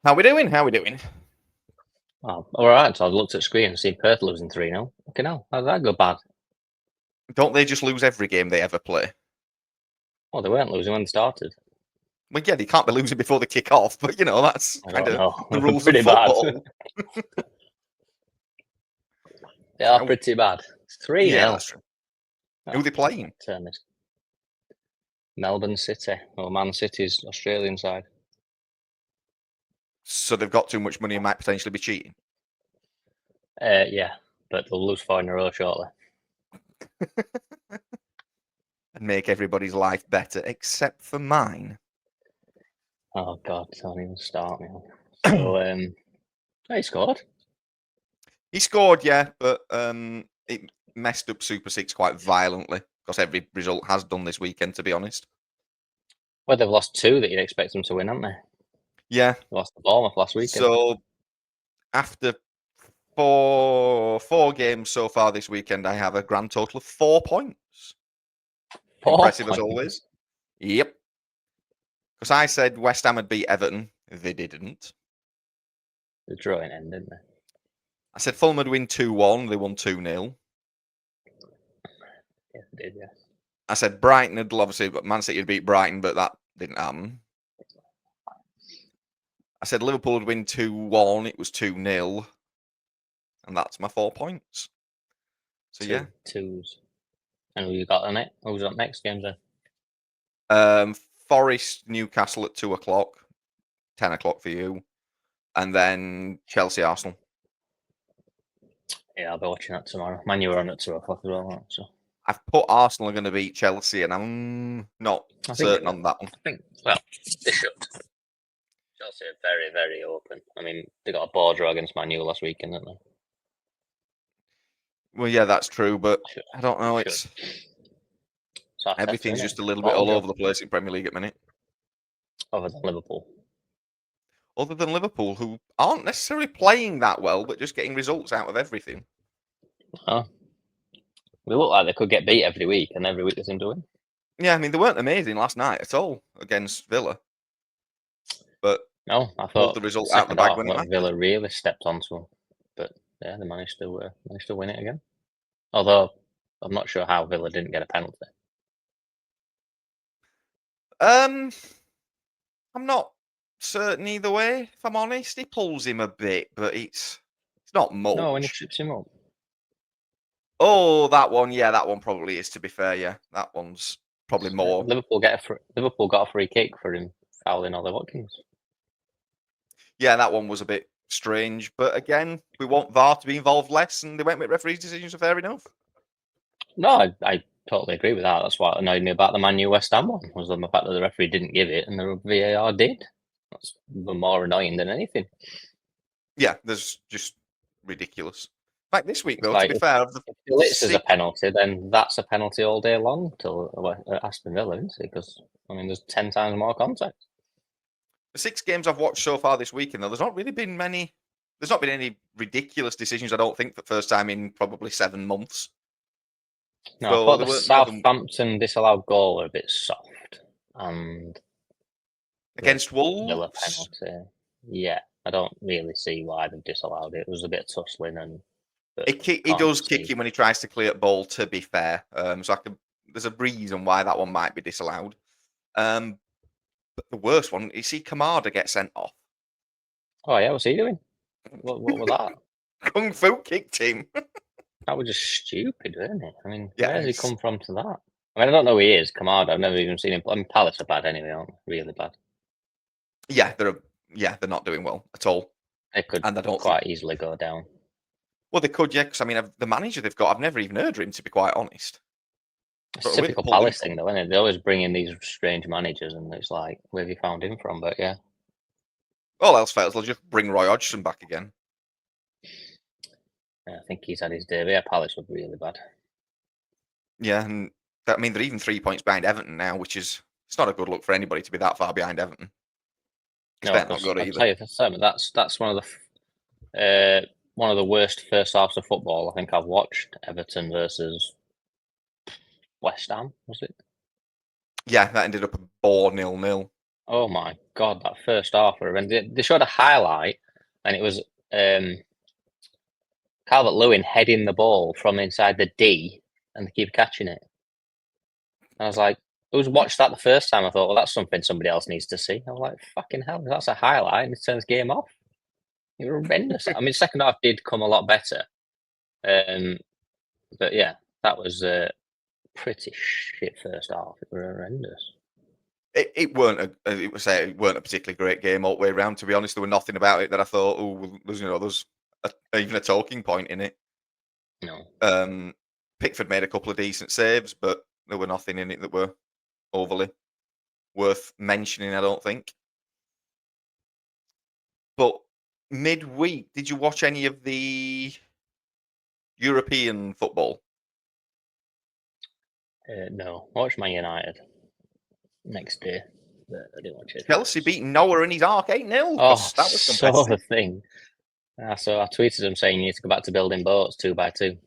How we doing? How we doing? Oh, all right. So I looked at screen and seen Perth losing 3-0. Okay, now how did that go bad? Don't they just lose every game they ever play? Well, they weren't losing when they started. Well, yeah, they can't be losing before they kick off, but that's I kind don't of know. the rules of Pretty bad. football. They are pretty bad. It's 3-0. Yeah, that's true. Who are they playing? Turn this. Melbourne City, or Man City's Australian side. So they've got too much money and might potentially be cheating. Yeah, but they'll lose 4 in a row shortly. And make everybody's life better, except for mine. Oh God, don't even start me. So, he scored. He scored, yeah, but it messed up Super 6 quite violently, because every result has done this weekend, to be honest. Well, they've lost 2 that you'd expect them to win, haven't they? Yeah. They lost the Bournemouth last weekend. So, after four games so far this weekend, I have a grand total of 4 points. 4 Impressive points. as always. Yep. Because I said West Ham would beat Everton. They didn't. They're drawing in, didn't they? I said Fulham would win 2-1. They won 2-0. Yeah, they did, yes. I said Brighton would obviously, but Man City would beat Brighton, but that didn't happen. I said Liverpool would win 2-1. It was 2-0. And that's my 4 points. So, yeah. 2-2s. And who you got on it? Who's up next games then? Forest, Newcastle at 2 o'clock. 10 o'clock for you. And then Chelsea, Arsenal. Yeah, I'll be watching that tomorrow. Man, you were on at 2 o'clock as well, so. I've put Arsenal are going to beat Chelsea, and I'm not certain on that one. I think, well, they should. Chelsea are very, very open. I mean, they got a ball draw against Man U last weekend, didn't they? Well, yeah, that's true, but I don't know. It's everything's just a little bit all over the place in Premier League at the minute. Other than Liverpool. Other than Liverpool, who aren't necessarily playing that well, but just getting results out of everything. Oh. They look like they could get beat every week, and every week they seem to win. Yeah, I mean, they weren't amazing last night at all against Villa. But no, I thought the result out the bag when it mattered. Villa really stepped onto them. But yeah, they managed to win it again. Although I'm not sure how Villa didn't get a penalty. I'm not certain either way, if I'm honest. He pulls him a bit, but it's not much. No, when he trips him up. Oh, that one. Yeah, that one probably is, to be fair. Yeah, that one's probably more. Liverpool got a free kick for him fouling Ollie Watkins. Yeah, that one was a bit strange. But again, we want VAR to be involved less, and they went with referees' decisions are fair enough. No, I totally agree with that. That's what annoyed me about the Man U West Ham one, was the fact that the referee didn't give it and the VAR did. That's more annoying than anything. Yeah, there's just ridiculous. In fact, this week, though, to be fair... If Litz is a penalty, then that's a penalty all day long till Aston Villa, isn't it? Because, I mean, there's 10 times more contact. The 6 games I've watched so far this weekend, though, there's not been any ridiculous decisions, I don't think, for the first time in probably 7 months. No, so I thought the Southampton disallowed goal were a bit soft. And against Wolves? Villa penalty. Yeah, I don't really see why they've disallowed it. It was a bit tussling and... He does kick him when he tries to clear the ball, to be fair. So there's a reason why that one might be disallowed. But the worst one, you see Kamada get sent off. Oh, yeah, what's he doing? What was that? Kung Fu kicked him. That was just stupid, wasn't it? I mean, where has he come from to that? I mean, I don't know who he is, Kamada. I've never even seen him. I mean, Palace are bad anyway, aren't they? Really bad. Yeah, they're not doing well at all. They could quite easily go down. Well, they could, yeah, because, I mean, the manager they've got, I've never even heard of him, to be quite honest. It's a typical Palace thing, though, isn't it? They always bring in these strange managers, and it's like, where have you found him from? But, yeah. All else fails, they'll just bring Roy Hodgson back again. Yeah, I think he's had his day. But yeah, Palace were really bad. Yeah, and I mean, they're even 3 points behind Everton now, which is... It's not a good look for anybody to be that far behind Everton. No, not good either. I'll tell you, that's one of the worst first halves of football I think I've watched. Everton versus West Ham, was it? Yeah, that ended up a bore 0-0. Oh my god, that first half! And they showed a highlight, and it was Calvert-Lewin heading the ball from inside the D, and they keep catching it. I was like, who's watched that the first time? I thought, well, that's something somebody else needs to see. I was like, fucking hell, that's a highlight, and it turns game off. It was horrendous. I mean, second half did come a lot better, but yeah, that was a pretty shit first half. It was horrendous. It weren't it weren't a particularly great game all the way around. To be honest, there was nothing about it that I thought, oh, well, there's even a talking point in it. No. Pickford made a couple of decent saves, but there were nothing in it that were overly worth mentioning, I don't think. But midweek, did you watch any of the European football? No. I watched Man United next day, but I didn't watch it. Chelsea beating Noah and his Ark 8-0. Oh, That was saw the competitive. thing. So I tweeted him saying you need to go back to building boats 2x2.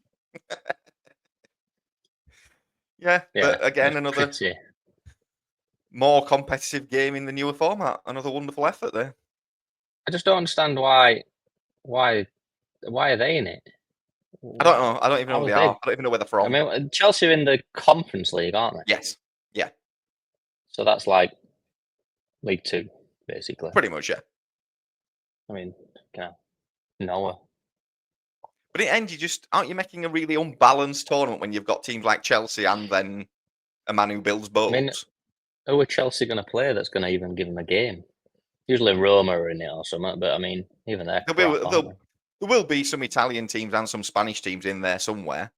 Yeah, Yeah, but again, another pretty. more competitive game in the newer format. Another wonderful effort there. I just don't understand why are they in it? I don't know. I don't even know How who are they they? are. I don't even know where they're I from. mean, Chelsea are in the Conference League, aren't they? Yes. Yeah. So that's like League Two, basically. Pretty much, yeah. I mean, Noah. But in the end, aren't you making a really unbalanced tournament when you've got teams like Chelsea and then a man who builds I mean, boats? who are Chelsea going to play that's going to even give them a game? Usually Roma are in it or something, but I mean, even they're crap, aren't they? There will be some Italian teams and some Spanish teams in there somewhere,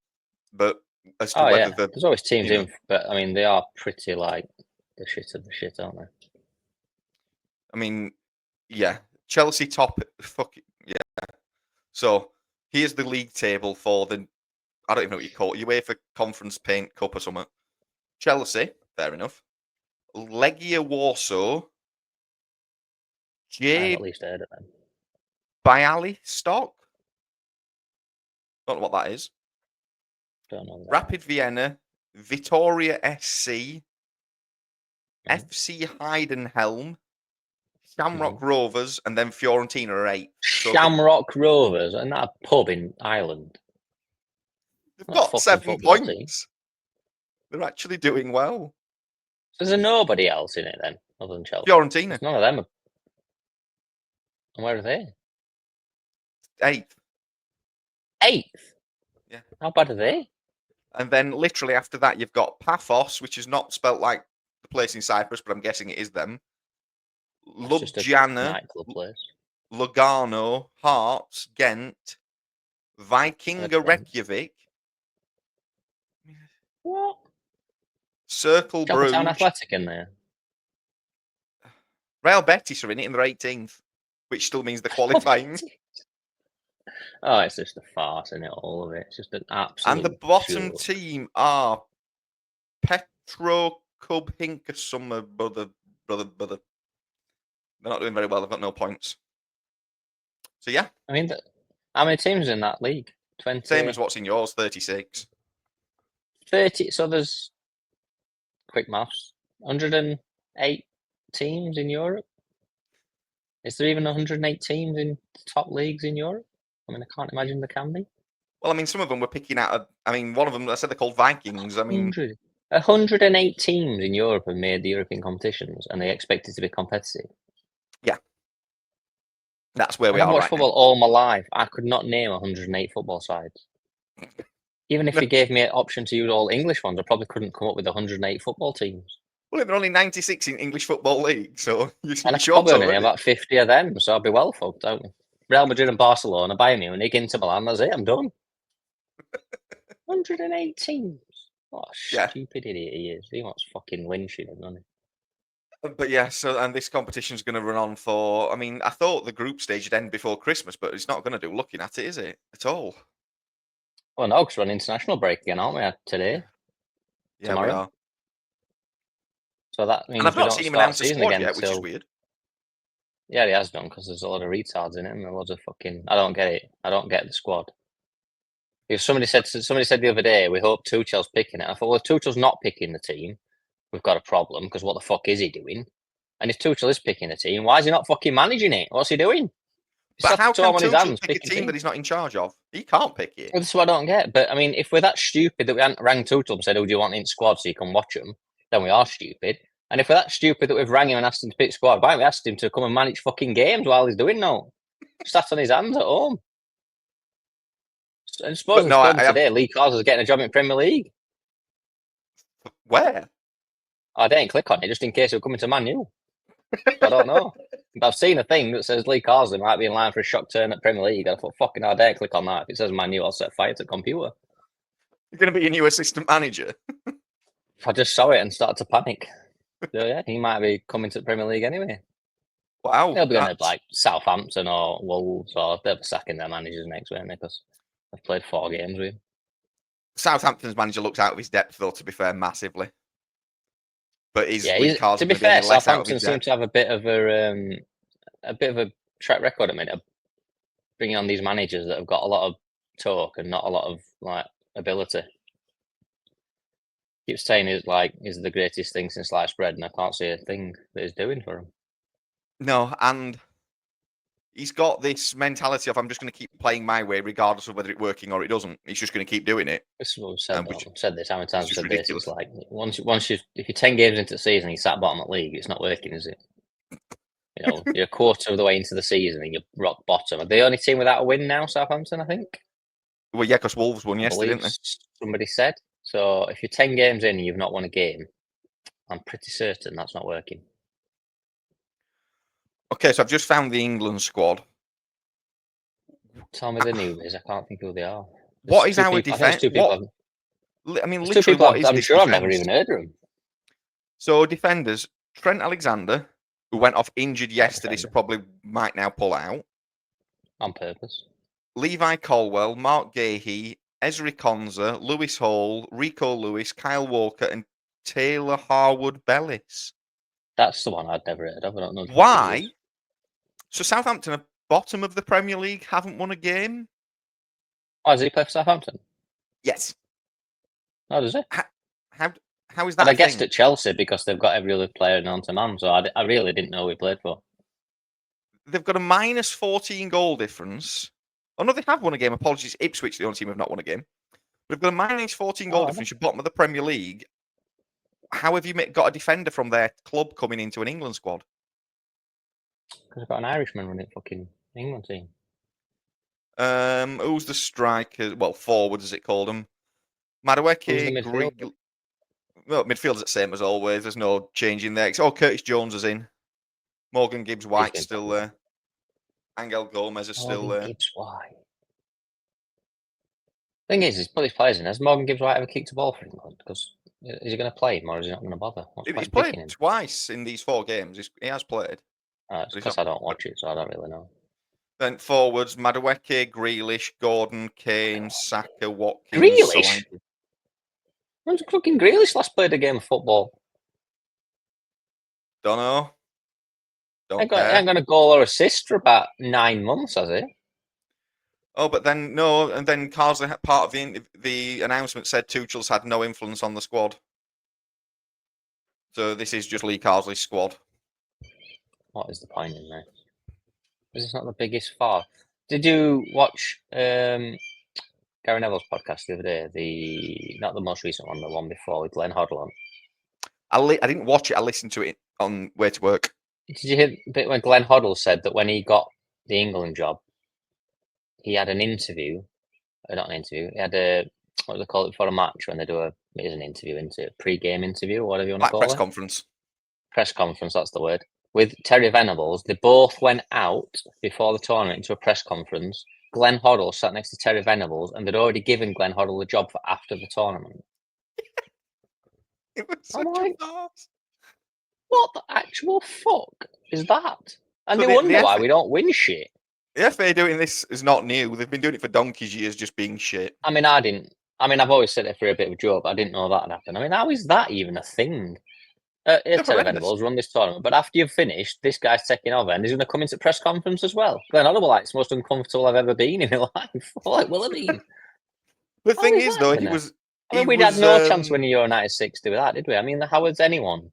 but as to Oh whether yeah, there's always teams you know, in, but I mean, they are pretty like the shit of the shit, aren't they? I mean, yeah, Chelsea top. Fuck it, yeah. So here's the league table for the. I don't even know what you call it. UEFA Conference Paint Cup or something. Chelsea, fair enough. Legia Warsaw, I've J at least heard of them. Bialystok. Don't know what that is. Don't know that. Rapid Vienna, Vitoria SC, Mhm. FC Heidenhelm, Shamrock Mhm. Rovers, and then Fiorentina are 8. So Shamrock Rovers, and that pub in Ireland. they've Not a got fucking 7 football team. points. They're actually doing well. So there's nobody else in it then, other than Chelsea. Fiorentina, There's none of them. And where are they? 8th. 8th. Yeah. How bad are they? And then literally after that, you've got Paphos, which is not spelt like the place in Cyprus, but I'm guessing it is them. That's just a Ljubljana, nightclub place. Lugano, Hearts, Ghent, Vikinga Heard them. Reykjavik, What? Circle Chapeltown Bruges, Athletic in there. Real Betis are in it, and they're 18th, which still means they're qualifying. Oh, it's just a farce, isn't it? All of it. It's just an absolute. And the bottom joke. team are Petro Kubhinka Summer Brother. They're not doing very well. They've got no points. So yeah, I mean, how many teams in that league? 20. same as what's in yours, 36. 30. So there's quick maths. 108 teams in Europe. Is there even 108 teams in top leagues in Europe? I mean, I can't imagine there can be. Well, I mean, some of them were picking out. One of them, I said they're called Vikings. I mean, 108 teams in Europe have made the European competitions, and they expect it to be competitive. yeah, that's where we I've are watched right football all my life. I could not name 108 football sides. Even if now. you gave me an option to use all English ones, I probably couldn't come up with 108 football teams. Well, there are only 96 in English Football League, so you're And I could short probably only name already. about 50 of them, so I'd be well fucked, don't you? Real Madrid and Barcelona, Bayern Munich, Inter Milan, that's it, I'm done. 108 teams. What a Yeah. stupid idiot he is. He wants fucking lynching him, doesn't he? But yeah, and this competition's going to run on for. I mean, I thought the group stage would end before Christmas, but it's not going to do. Looking at it, is it at all? Well, no, because we're on international break again, aren't we? Today, Yeah, tomorrow. we are. So that And means I've we not don't seen him start announce a season squad again yet, which is till. weird. Yeah, he has done because there's a lot of retards in it and a lot of fucking. I don't get it. I don't get the squad. If somebody said the other day, we hope Tuchel's picking it. I thought, well, if Tuchel's not picking the team, we've got a problem because what the fuck is he doing? And if Tuchel is picking a team, why is he not fucking managing it? What's he doing? He's But got how can on his Tuchel hands, pick a picking team that he's not in charge of? He can't pick it. Well, this is what I don't get. But I mean, if we're that stupid that we hadn't rang Tuchel and said, "Oh, do you want in squad so you can watch them?" Then we are stupid. And if we're that stupid that we've rang him and asked him to pick squad, why haven't we asked him to come and manage fucking games while he's doing no? Sat on his hands at home. And suppose no, I have. today, Lee Carls is getting a job in Premier League. Where? I didn't click on it just in case he'll come into Man U. I don't know. But I've seen a thing that says Lee Carsley might be in line for a shock turn at Premier League. I thought, fucking, I dare click on that. If it says Man U, I'll set fire to the computer. You're going to be a new assistant manager. I just saw it and started to panic. So yeah, he might be coming to the Premier League anyway. Wow. They'll be going to like Southampton or Wolves, or they'll be sacking their managers next week because they've played 4 games with him. Southampton's manager looks out of his depth, though, to be fair, massively. But to be fair, Southampton seem to have a bit of a track record at minute of bringing on these managers that have got a lot of talk and not a lot of like ability. Keeps saying is the greatest thing since sliced bread, and I can't see a thing that he's doing for him. No, and he's got this mentality of I'm just going to keep playing my way, regardless of whether it's working or it doesn't. He's just going to keep doing it. This is what we've said. I've said this. How many times I've said ridiculous. this? It's like if you're 10 games into the season, and you sat bottom at league, it's not working, is it? You know, you're a quarter of the way into the season and you're rock bottom. Are they the only team without a win now, Southampton? I think. Well, yeah, because Wolves won yesterday, didn't they? Somebody said. So if you're 10 games in and you've not won a game, I'm pretty certain that's not working. Okay, so I've just found the England squad. Tell me the names. I can't think who they are. What is our defense? I mean, literally, what is I'm this sure defense? I've never even heard of them. So defenders, Trent Alexander, who went off injured yesterday, so probably might now pull out. On purpose. Levi Colwell, Mark Gahey, Ezri Konza, Lewis Hall, Rico Lewis, Kyle Walker, and Taylor Harwood Bellis. That's the one I'd never heard of. I don't know. Why? So Southampton are bottom of the Premier League, haven't won a game. Oh, does he play for Southampton? Yes. Oh, does he? How is that? I guessed at Chelsea because they've got every other player known to man. So I really didn't know he played for. They've got a minus 14 goal difference. Oh no, they have won a game. Apologies, Ipswich, the only team who have not won a game. But they've got a minus 14 goal difference. You're bottom of the Premier League. How have you got a defender from their club coming into an England squad? Because I've got an Irishman running fucking England team. Who's the striker? Well, forward as it called them. Madueke, midfield? Well, midfield's the same as always. There's no change in there. Oh, Curtis Jones is in. Morgan Gibbs White's still there. Angel Gomez is still there. Gibbs White. Thing is, he's put his players in. Has Morgan Gibbs White ever kicked a ball for England? Because is he going to play him or is he not going to bother? He's played twice in these 4 games. He has played. It's because I don't watch it, so I don't really know. Then forwards, Madueke, Grealish, Gordon, Kane, Saka, Watkins. Grealish? When's fucking Grealish last played a game of football? Don't know. Ain't got a goal or assist for about 9 months, has he? Oh, but then no, and then Carsley, part of the announcement said Tuchel's had no influence on the squad. So this is just Lee Carsley's squad. What is the point in this? Is this not the biggest far? Did you watch Gary Neville's podcast the other day? Not the most recent one, the one before with Glenn Hoddle on. I didn't watch it. I listened to it on way to work. Did you hear the bit when Glenn Hoddle said that when he got the England job, he had an interview, not an interview. He had what do they call it before a match when they do it is an interview, into pre-game interview or whatever you want to call it. Press conference. Press conference, that's the word. With Terry Venables, they both went out before the tournament into a press conference. Glenn Hoddle sat next to Terry Venables, and they'd already given Glenn Hoddle the job for after the tournament. It was such a farce. What the actual fuck is that? And so they wonder why we don't win shit. The FA doing this is not new. They've been doing it for donkey's years, just being shit. I mean, I've always said it for a bit of a joke, but I didn't know that had happened. I mean, how is that even a thing? Terry Venables run this tournament, but after you've finished, this guy's taking over, and he's going to come into press conference as well. Glenn Hoddle, like, it's the most uncomfortable I've ever been in my life. Like, will it be? The thing is, though, he was. I mean, we had no chance winning Euro '96 with that, did we? I mean, how was anyone?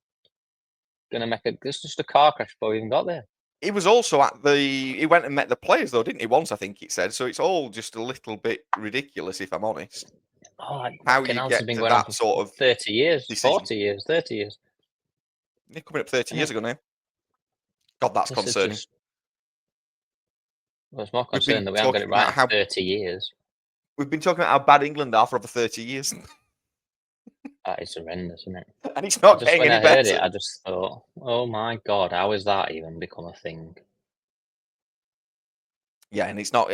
going to make it's just a car crash before we even got there. He was also he went and met the players though, didn't he? Once, I think it said. So it's all just a little bit ridiculous, if I'm honest. Oh, like, How fucking you hell, this has get been to going on that for sort of 30 years, decision? 40 years, 30 years. They're coming up 30 years Yeah. ago now. God, that's This is concerning. just. Well, it's more We've been concerned that we haven't got talking it right about in how 30 years. we've been talking about how bad England are for over 30 years, That is horrendous, isn't it? and it's not Just getting when any I heard it, better. I just thought, oh my God, how has that even become a thing? Yeah, and it's not.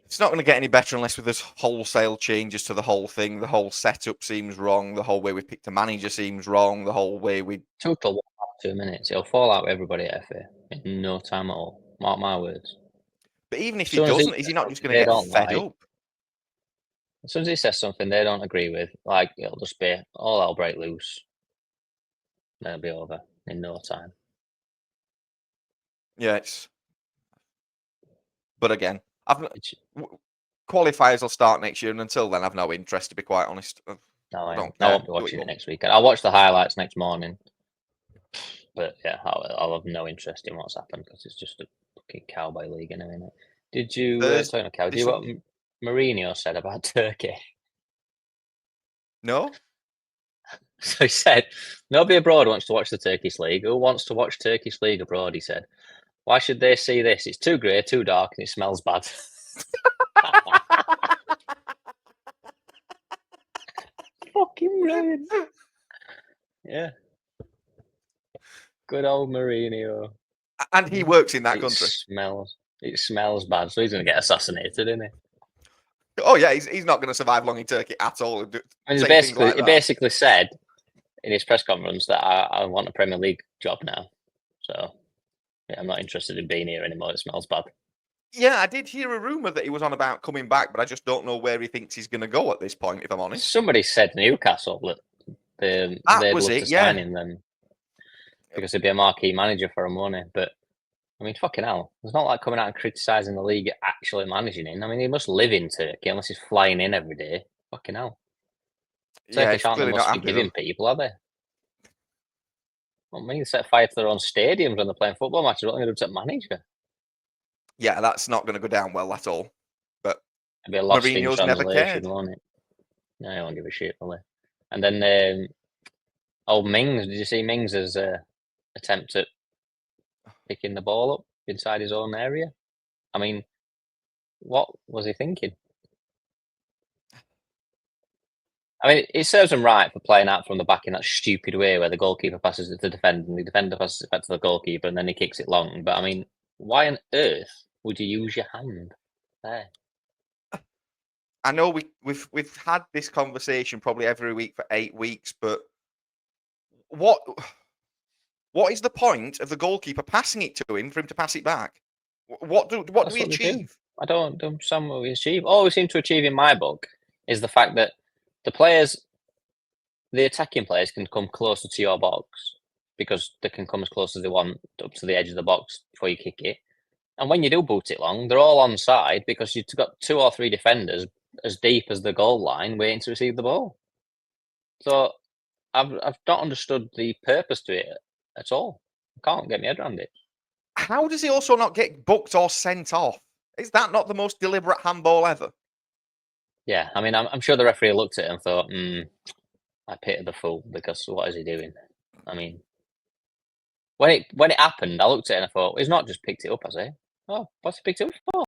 It's not going to get any better unless there's wholesale changes to the whole thing. The whole setup seems wrong. The whole way we picked a manager seems wrong. The whole way we. Total 2 minutes. It'll fall out with everybody at FA in no time at all. Mark my words. But even if As he soon as doesn't, is he not just going to they get don't fed like, up? as soon as he says something they don't agree with, like it'll just be all hell break loose. Then it'll be over in no time. Yeah, it's. But again, It's, qualifiers will start next year, and until then, I've no interest. To be quite honest, no, I don't I care. won't be Do what watching you it want. next weekend. I'll watch the highlights next morning. But yeah, I'll have no interest in what's happened because it's just a fucking cowboy league anyway. Innit? Did you talking of cow? Do you what Mourinho said about Turkey? No. So he said, nobody abroad wants to watch the Turkish league. Who wants to watch Turkish league abroad? He said, why should they see this? It's too grey, too dark, and it smells bad. Fucking brilliant. Yeah. Good old Mourinho. And he works in that It country. smells bad, so he's going to get assassinated, isn't he? Oh yeah, he's not going to survive long in Turkey at all. I mean, he basically said in his press conference that I want a Premier League job now. So yeah, I'm not interested in being here anymore. It smells bad. Yeah, I did hear a rumor that he was on about coming back, but I just don't know where he thinks he's going to go at this point. If I'm honest, Somebody said Newcastle that they'd love to sign him then because he'd be a marquee manager for him, wouldn't he? But I mean, fucking hell, it's not like coming out and criticising the league actually managing him. I mean, he must live in Turkey unless he's flying in every day. Fucking hell. Yeah, Turkish aren't the most forgiving people, are they? Well, I mean, they set fire to their own stadiums when they're playing football matches. What are they going to do to manager? Yeah, that's not going to go down well at all. But It'd be a lost in Mourinho's never translation, cared. won't it? No, I won't give a shit, will they? And then old Mings, did you see Mings' attempt at picking the ball up inside his own area? I mean, what was he thinking? I mean, it serves him right for playing out from the back in that stupid way where the goalkeeper passes it to the defender and the defender passes it back to the goalkeeper and then he kicks it long. But I mean, why on earth would you use your hand there? I know we've had this conversation probably every week for 8 weeks, but what is the point of the goalkeeper passing it to him for him to pass it back? What do we achieve? I don't understand what we achieve. All we seem to achieve in my book is the fact that the attacking players can come closer to your box because they can come as close as they want up to the edge of the box before you kick it. And when you do boot it long, they're all on side because you've got 2 or 3 defenders as deep as the goal line waiting to receive the ball. So I've not understood the purpose to it at all. I can't get my head around it. How does he also not get booked or sent off? Is that not the most deliberate handball ever? Yeah, I mean, I'm sure the referee looked at it and thought, I pity the fool because what is he doing? I mean, when it happened, I looked at it and I thought, he's not just picked it up, has he? Oh, what's he picked it up for?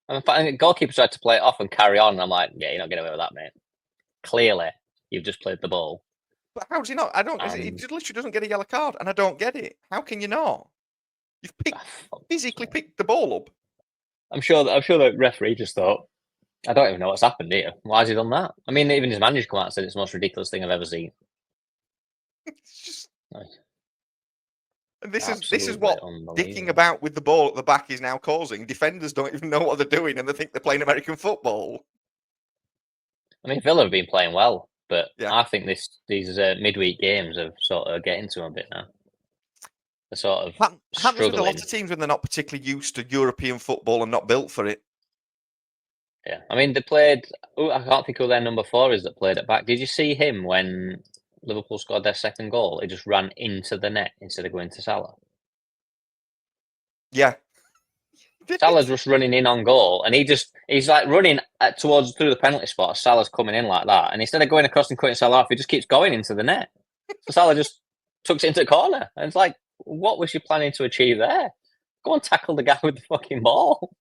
And in fact, the goalkeeper tried to play it off and carry on. And I'm like, yeah, you're not getting away with that, mate. Clearly, you've just played the ball. But how does he not? He just literally doesn't get a yellow card, and I don't get it. How can you not? You've physically picked the ball up. I'm sure the referee just thought, I don't even know what's happened here. Why has he done that? I mean, even his manager come out and said it's the most ridiculous thing I've ever seen. It's just. Like, And this is what dicking about with the ball at the back is now causing. Defenders don't even know what they're doing, and they think they're playing American football. I mean, Villa have been playing well, but Yeah. I think these midweek games are sort of getting to them a bit now. They're sort of happens with a lot struggling. of teams when they're not particularly used to European football and not built for it. Yeah, I mean, they played. I can't think who their number 4 is that played at back. Did you see him when Liverpool scored their second goal, it just ran into the net instead of going to Salah. Yeah. Salah's just running in on goal, and he's like running towards through the penalty spot. Salah's coming in like that, and instead of going across and cutting Salah off, he just keeps going into the net. So Salah just tucks it into the corner, and it's like, what was you planning to achieve there? Go and tackle the guy with the fucking ball.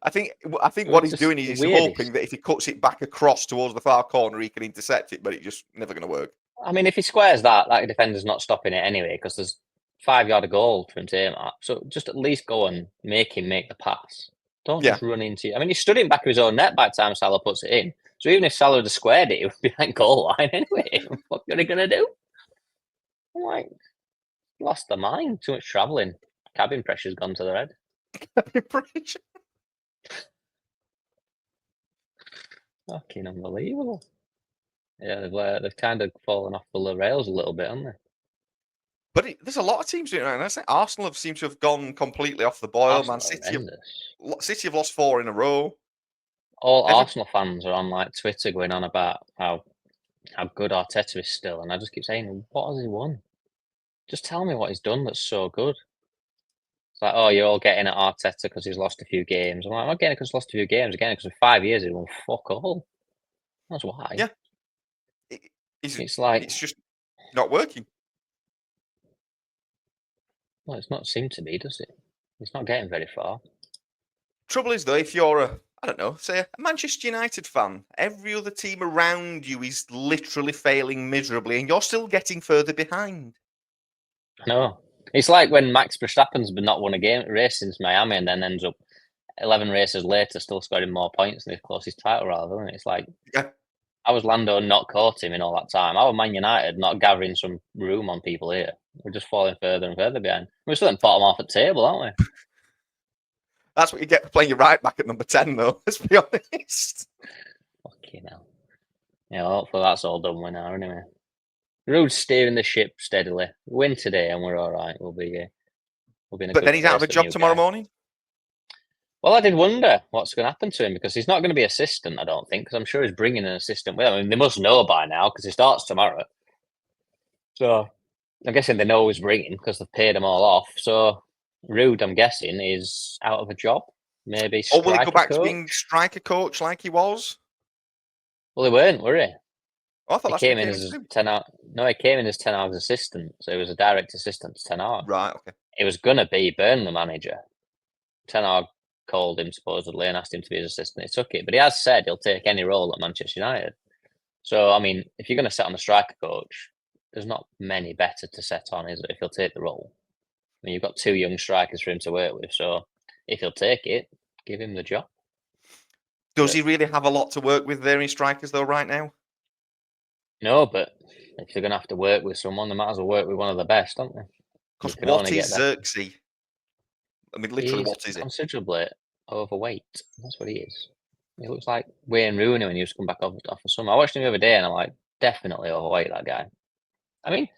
I think what he's doing is he's hoping that if he cuts it back across towards the far corner, he can intercept it, but it's just never going to work. I mean, if he squares that defender's not stopping it anyway, because there's 5 yard of goal for him to aim at. So just at least go and make him make the pass. Don't just run into. I mean, he's stood in back of his own net by the time Salah puts it in. So even if Salah had squared it, it would be behind goal line anyway. What are you going to do? I'm like, lost the mind. Too much travelling. Cabin pressure's gone to their head. Cabin pressure. Fucking unbelievable. Yeah, they've kind of fallen off the rails a little bit, haven't they? But there's a lot of teams doing it right now. I think Arsenal seem to have gone completely off the boil. Man City have lost 4 in a row. All Arsenal fans are on like Twitter going on about how good Arteta is still, and I just keep saying, what has he won? Just tell me what he's done that's so good. It's like, oh, you're all getting at Arteta because he's lost a few games. I'm like, I'm not getting it because he's lost a few games. I'm getting it because for 5 years he's won fuck all. That's why. Yeah. It's like it's just not working. Well, it's not seemed to be, does it? It's not getting very far. Trouble is, though, if you're I don't know, say a Manchester United fan, every other team around you is literally failing miserably, and you're still getting further behind. No, it's like when Max Verstappen's been not won a race since Miami, and then ends up 11 races later still scoring more points than his closest title rather. Isn't it? It's like, how was Lando not caught him in all that time? How are Man United not gathering some room on people here? We're just falling further and further behind. We're still at bottom half of the table, aren't we? That's what you get for playing your right back at number 10, though, let's be honest. Fucking hell. Yeah, hopefully that's all done with now, anyway. Rude's steering the ship steadily. Win today and we're all right. We'll be in a But then he's out of a job tomorrow morning? Well, I did wonder what's going to happen to him because he's not going to be assistant, I don't think, because I'm sure he's bringing an assistant with him. I mean, they must know by now because he starts tomorrow. So I'm guessing they know he's bringing because they've paid him all off. So Rude, I'm guessing, is out of a job. Maybe or will he go back to being striker coach like he was? Well, he weren't, were he? Oh, I thought he came in as 10 hours. No, he came in as 10 hours assistant. So he was a direct assistant to 10 hours. Right, okay. It was going to be Burnley manager. 10 hours called him supposedly and asked him to be his assistant. He took it, but he has said he'll take any role at Manchester United. So, I mean, if you're going to set on the striker coach, there's not many better to set on, is it, if he'll take the role? I mean, you've got 2 young strikers for him to work with, so if he'll take it, give him the job. Does he really have a lot to work with there in strikers, though, right now? No, but if you're going to have to work with someone, they might as well work with one of the best, don't they? Because what is Xerxes? I mean, literally, what is it? Considerably overweight. That's what he is. He looks like Wayne Rooney when he used to come back off the summer. I watched him the other day and I'm like, definitely overweight, that guy. I mean,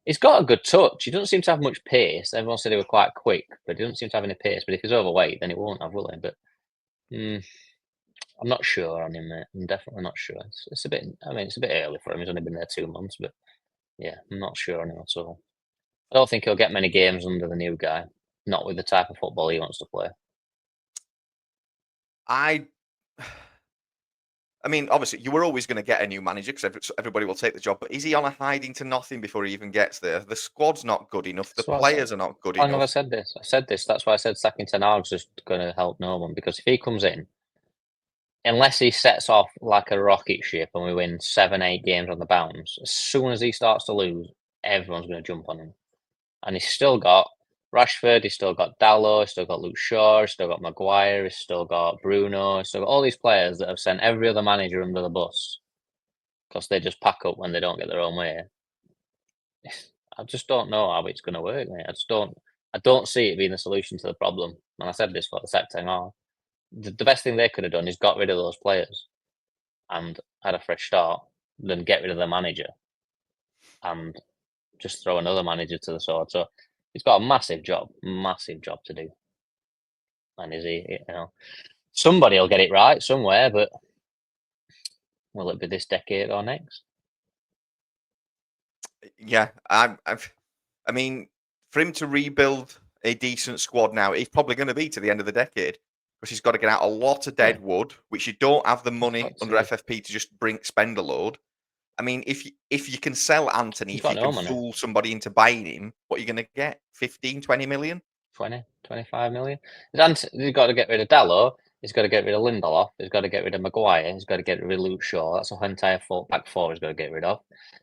he's got a good touch. He doesn't seem to have much pace. Everyone said he was quite quick, but he doesn't seem to have any pace. But if he's overweight, then he won't have, will he? But I'm not sure on him, mate. I'm definitely not sure. It's a bit. I mean, it's a bit early for him. He's only been there 2 months, but yeah, I'm not sure on him at all. I don't think he'll get many games under the new guy. Not with the type of football he wants to play. I mean, obviously, you were always going to get a new manager because everybody will take the job. But is he on a hiding to nothing before he even gets there? The squad's not good enough. The players are not good enough. I never said this. I said this. That's why I said sacking Ten Hag's just going to help no one. Because if he comes in, unless he sets off like a rocket ship and we win 7, 8 games on the bounce, as soon as he starts to lose, everyone's going to jump on him. And he's still got Rashford, he's still got Dalot, he's still got Luke Shaw, he's still got Maguire, he's still got Bruno, he's still got all these players that have sent every other manager under the bus because they just pack up when they don't get their own way. I just don't know how it's going to work, mate. I don't see it being the solution to the problem. And I said this for the second half. The best thing they could have done is got rid of those players and had a fresh start, then get rid of the manager and just throw another manager to the sword. So he's got a massive job to do. And is he, somebody will get it right somewhere, but will it be this decade or next? Yeah, I mean, for him to rebuild a decent squad now, it's probably going to be to the end of the decade because he's got to get out a lot of Yeah, dead wood, which you don't have the he's money got under to. FFP to just spend a load. I mean, if you can sell Anthony, He's if got you no can money. fool somebody into buying him, what are you going to get? 15, 20 million? 20, 25 million. He's got to get rid of Dallo. He's got to get rid of Lindelof. He's got to get rid of Maguire. He's got to get rid of Luke Shaw. That's a entire back four he's got to get rid of.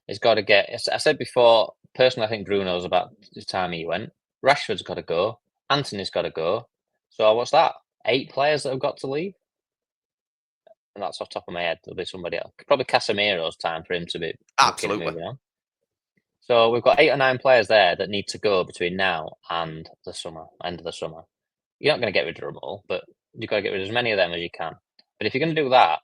He's got to get. I said before, personally, I think Bruno's about the time he went. Rashford's got to go. Anthony's got to go. So what's that? 8 players that have got to leave? And that's off the top of my head. There'll be somebody else. Probably Casemiro's time for him to be looking at Absolutely. moving on. So we've got 8 or 9 players there that need to go between now and the summer, end of the summer. You're not going to get rid of them all, but you've got to get rid of as many of them as you can. But if you're going to do that,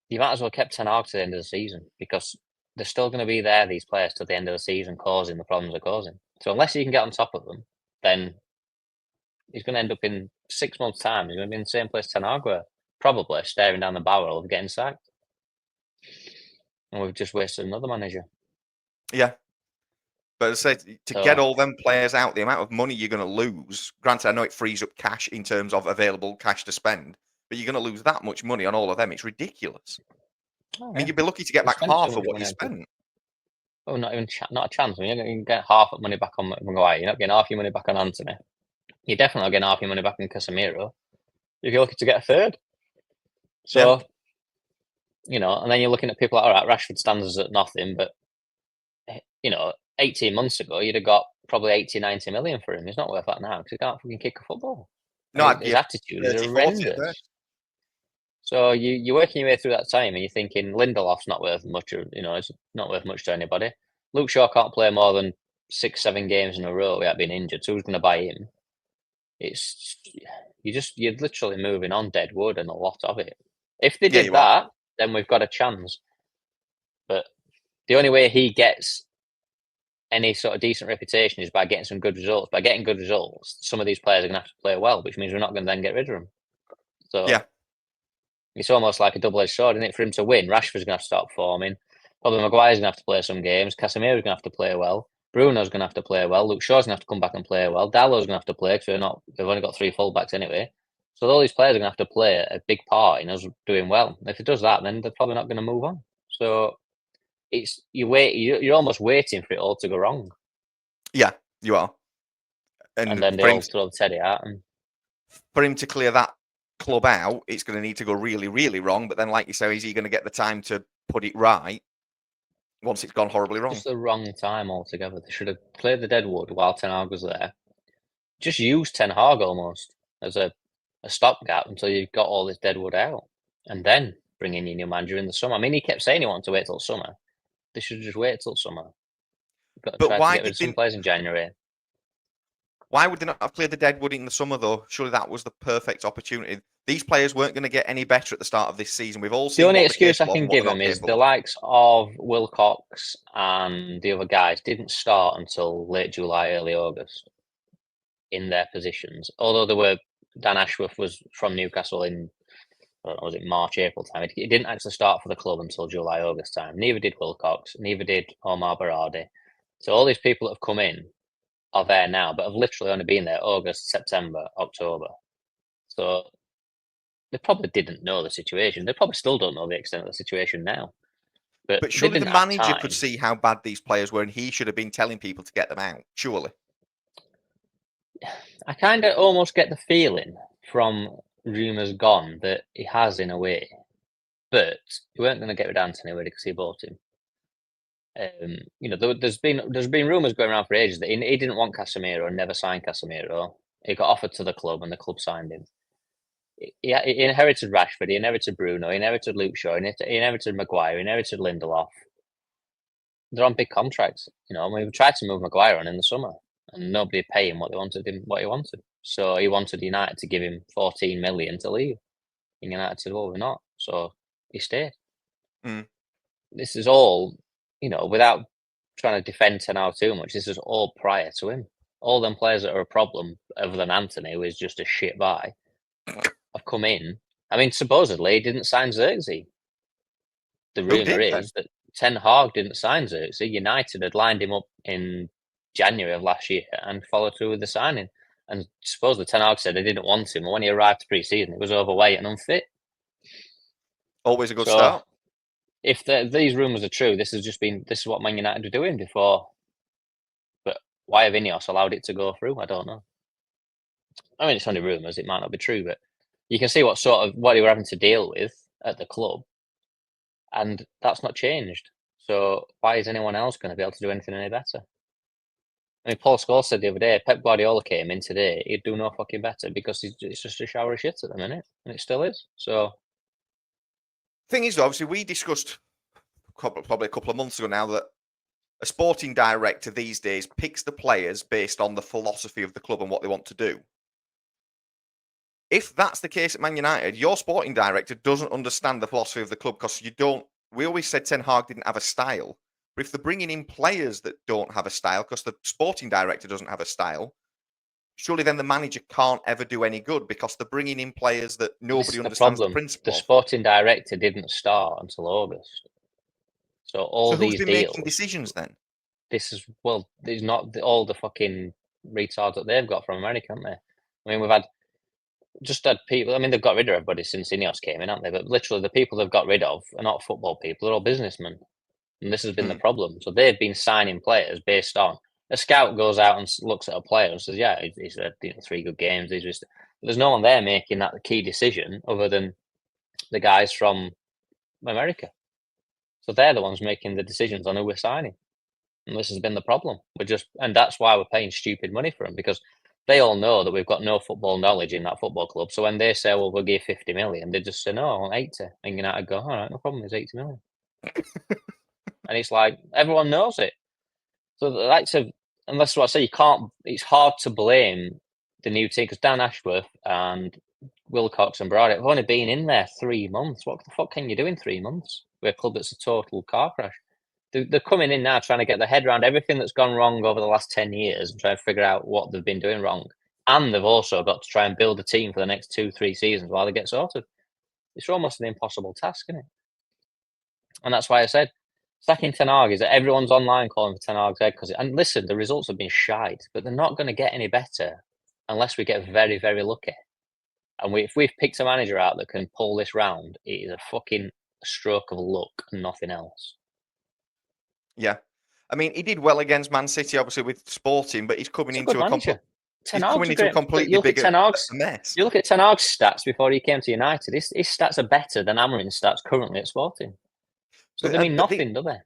you might as well kept Ten Hag to the end of the season because they're still going to be there, these players, to the end of the season, causing the problems they're causing. So unless you can get on top of them, then he's going to end up in 6 months' time. He's going to be in the same place Ten Hag were, probably staring down the barrel of getting sacked. And we've just wasted another manager. Yeah. But as I said, to get all them players out, the amount of money you're going to lose, granted, I know it frees up cash in terms of available cash to spend, but you're going to lose that much money on all of them. It's ridiculous. I mean, you'd be lucky to get We back spent so half of much what money you on people. spent. Oh, not even not a chance. I mean, you're going to get half of money back on Maguire. You're not getting half your money back on Anthony. You're definitely not getting half your money back on Casemiro. If you're looking to get a third. Yeah. So, and then you're looking at people like, all right, Rashford stands us at nothing, but, 18 months ago, you'd have got probably 80, 90 million for him. He's not worth that now because he can't fucking kick a football. No, And his yeah, attitude is 30, 40 at horrendous. best. So you're working your way through that time and you're thinking Lindelof's not worth much, it's not worth much to anybody. Luke Shaw can't play more than 6, 7 games in a row without being injured. So who's going to buy him? You're literally moving on dead wood and a lot of it. If they Yeah, did you are. that, then we've got a chance. But the only way he gets any sort of decent reputation is by getting some good results. By getting good results, some of these players are going to have to play well, which means we're not going to then get rid of them. So Yeah. it's almost like a double-edged sword, isn't it? For him to win, Rashford's going to have to start performing. Probably Maguire's going to have to play some games. Casemiro's going to have to play well. Bruno's going to have to play well. Luke Shaw's going to have to come back and play well. Dallow's going to have to play because they've only got 3 fullbacks anyway. So all these players are going to have to play a big part in us doing well. If it does that, then they're probably not going to move on. So you're almost waiting for it all to go wrong. Yeah, you are. And then they for him, all throw the teddy out. And for him to clear that club out, it's going to need to go really, really wrong. But then, like you say, is he going to get the time to put it right once it's gone horribly wrong? just the wrong time altogether. They should have cleared the deadwood while Ten Hag was there. Just use Ten Hag almost as a stopgap until you've got all this deadwood out. And then bring in your new manager in the summer. I mean, he kept saying he wanted to wait till summer. They should just wait till summer. You've got to But try to get rid of some players in January. Why would they not have cleared the deadwood in the summer, though? Surely that was the perfect opportunity. These players weren't going to get any better at the start of this season. We've all The seen only what excuse they're I capable of can and what give they're him not is capable the of. likes of Wilcox and the other guys didn't start until late July, early August in their positions. Although Dan Ashworth was from Newcastle in, I don't know, was it March, April time? He didn't actually start for the club until July, August time. Neither did Wilcox. Neither did Omar Berardi. So all these people that have come in are there now, but have literally only been there August, September, October. So they probably didn't know the situation. They probably still don't know the extent of the situation now. But But they surely the didn't have manager could time. see how bad these players were, and he should have been telling people to get them out. Surely. I kind of almost get the feeling from rumours gone that he has in a way, but he weren't going to get rid of Anthony because he bought him. There's been rumours going around for ages that he didn't want Casemiro and never signed Casemiro. He got offered to the club and the club signed him. He inherited Rashford, he inherited Bruno, he inherited Luke Shaw, he inherited Maguire, he inherited Lindelof. They're on big contracts, and we've tried to move Maguire on in the summer, and nobody paid him what he wanted. So he wanted United to give him 14 million to leave. And United said, well, we're not. So he stayed. Mm. This is all, without trying to defend Ten Hag too much, this is all prior to him. All them players that are a problem, other than Anthony, who is just a shit buy, have come in. I mean, supposedly he didn't sign Xerxes. The Who rumour did then? is that Ten Hag didn't sign Xerxes. United had lined him up in January of last year and followed through with the signing. And supposedly Ten Hag said they didn't want him. And when he arrived pre-season, he was overweight and unfit. Always a good So start. if these rumours are true, this is what Man United were doing before. But why have Ineos allowed it to go through? I don't know. I mean, it's only rumours. It might not be true, but you can see what they were having to deal with at the club, and that's not changed. So why is anyone else going to be able to do anything any better? I mean, Paul Scholes said the other day, Pep Guardiola came in today, he'd do no fucking better because it's just a shower of shit at the minute, and it still is. So Thing is, obviously, we discussed probably a couple of months ago now that a sporting director these days picks the players based on the philosophy of the club and what they want to do. If that's the case at Man United, your sporting director doesn't understand the philosophy of the club because you don't. We always said Ten Hag didn't have a style, but if they're bringing in players that don't have a style because the sporting director doesn't have a style, surely then the manager can't ever do any good because they're bringing in players that this nobody is the understands the problem. principle The of. sporting director didn't start until August. So all So who's these been making deals, decisions then? there's not all the fucking retards that they've got from America, haven't they? I mean, we've had people. I mean, they've got rid of everybody since Ineos came in, haven't they? But literally, the people they've got rid of are not football people; they're all businessmen, and this has been the problem. So they've been signing players based on a scout goes out and looks at a player and says, "Yeah, he's had 3 good games." There's no one there making that the key decision other than the guys from America. So they're the ones making the decisions on who we're signing. And this has been the problem. And that's why we're paying stupid money for them because they all know that we've got no football knowledge in that football club. So when they say, well, we'll give 50 million, they just say, no, I want 80. And United go, all right, no problem, it's 80 million. And it's like, everyone knows it. So the likes of, and that's what I say, it's hard to blame the new team because Dan Ashworth and Wilcox and Brady have only been in there 3 months. What the fuck can you do in 3 months with a club that's a total car crash? They're coming in now trying to get their head around everything that's gone wrong over the last 10 years and try to figure out what they've been doing wrong. And they've also got to try and build a team for the next 2-3 seasons while they get sorted. It's almost an impossible task, isn't it? And that's why I said sacking Ten Hag is that everyone's online calling for Ten Hag's head and listen, the results have been shite, but they're not going to get any better unless we get very, very lucky. And if we've picked a manager out that can pull this round, it is a fucking stroke of luck and nothing else. Yeah. I mean, he did well against Man City, obviously, with Sporting, but he's coming into a completely bigger mess. You look at Ten Hag's stats before he came to United. His stats are better than Amorim's stats currently at Sporting. So they mean nothing, do they?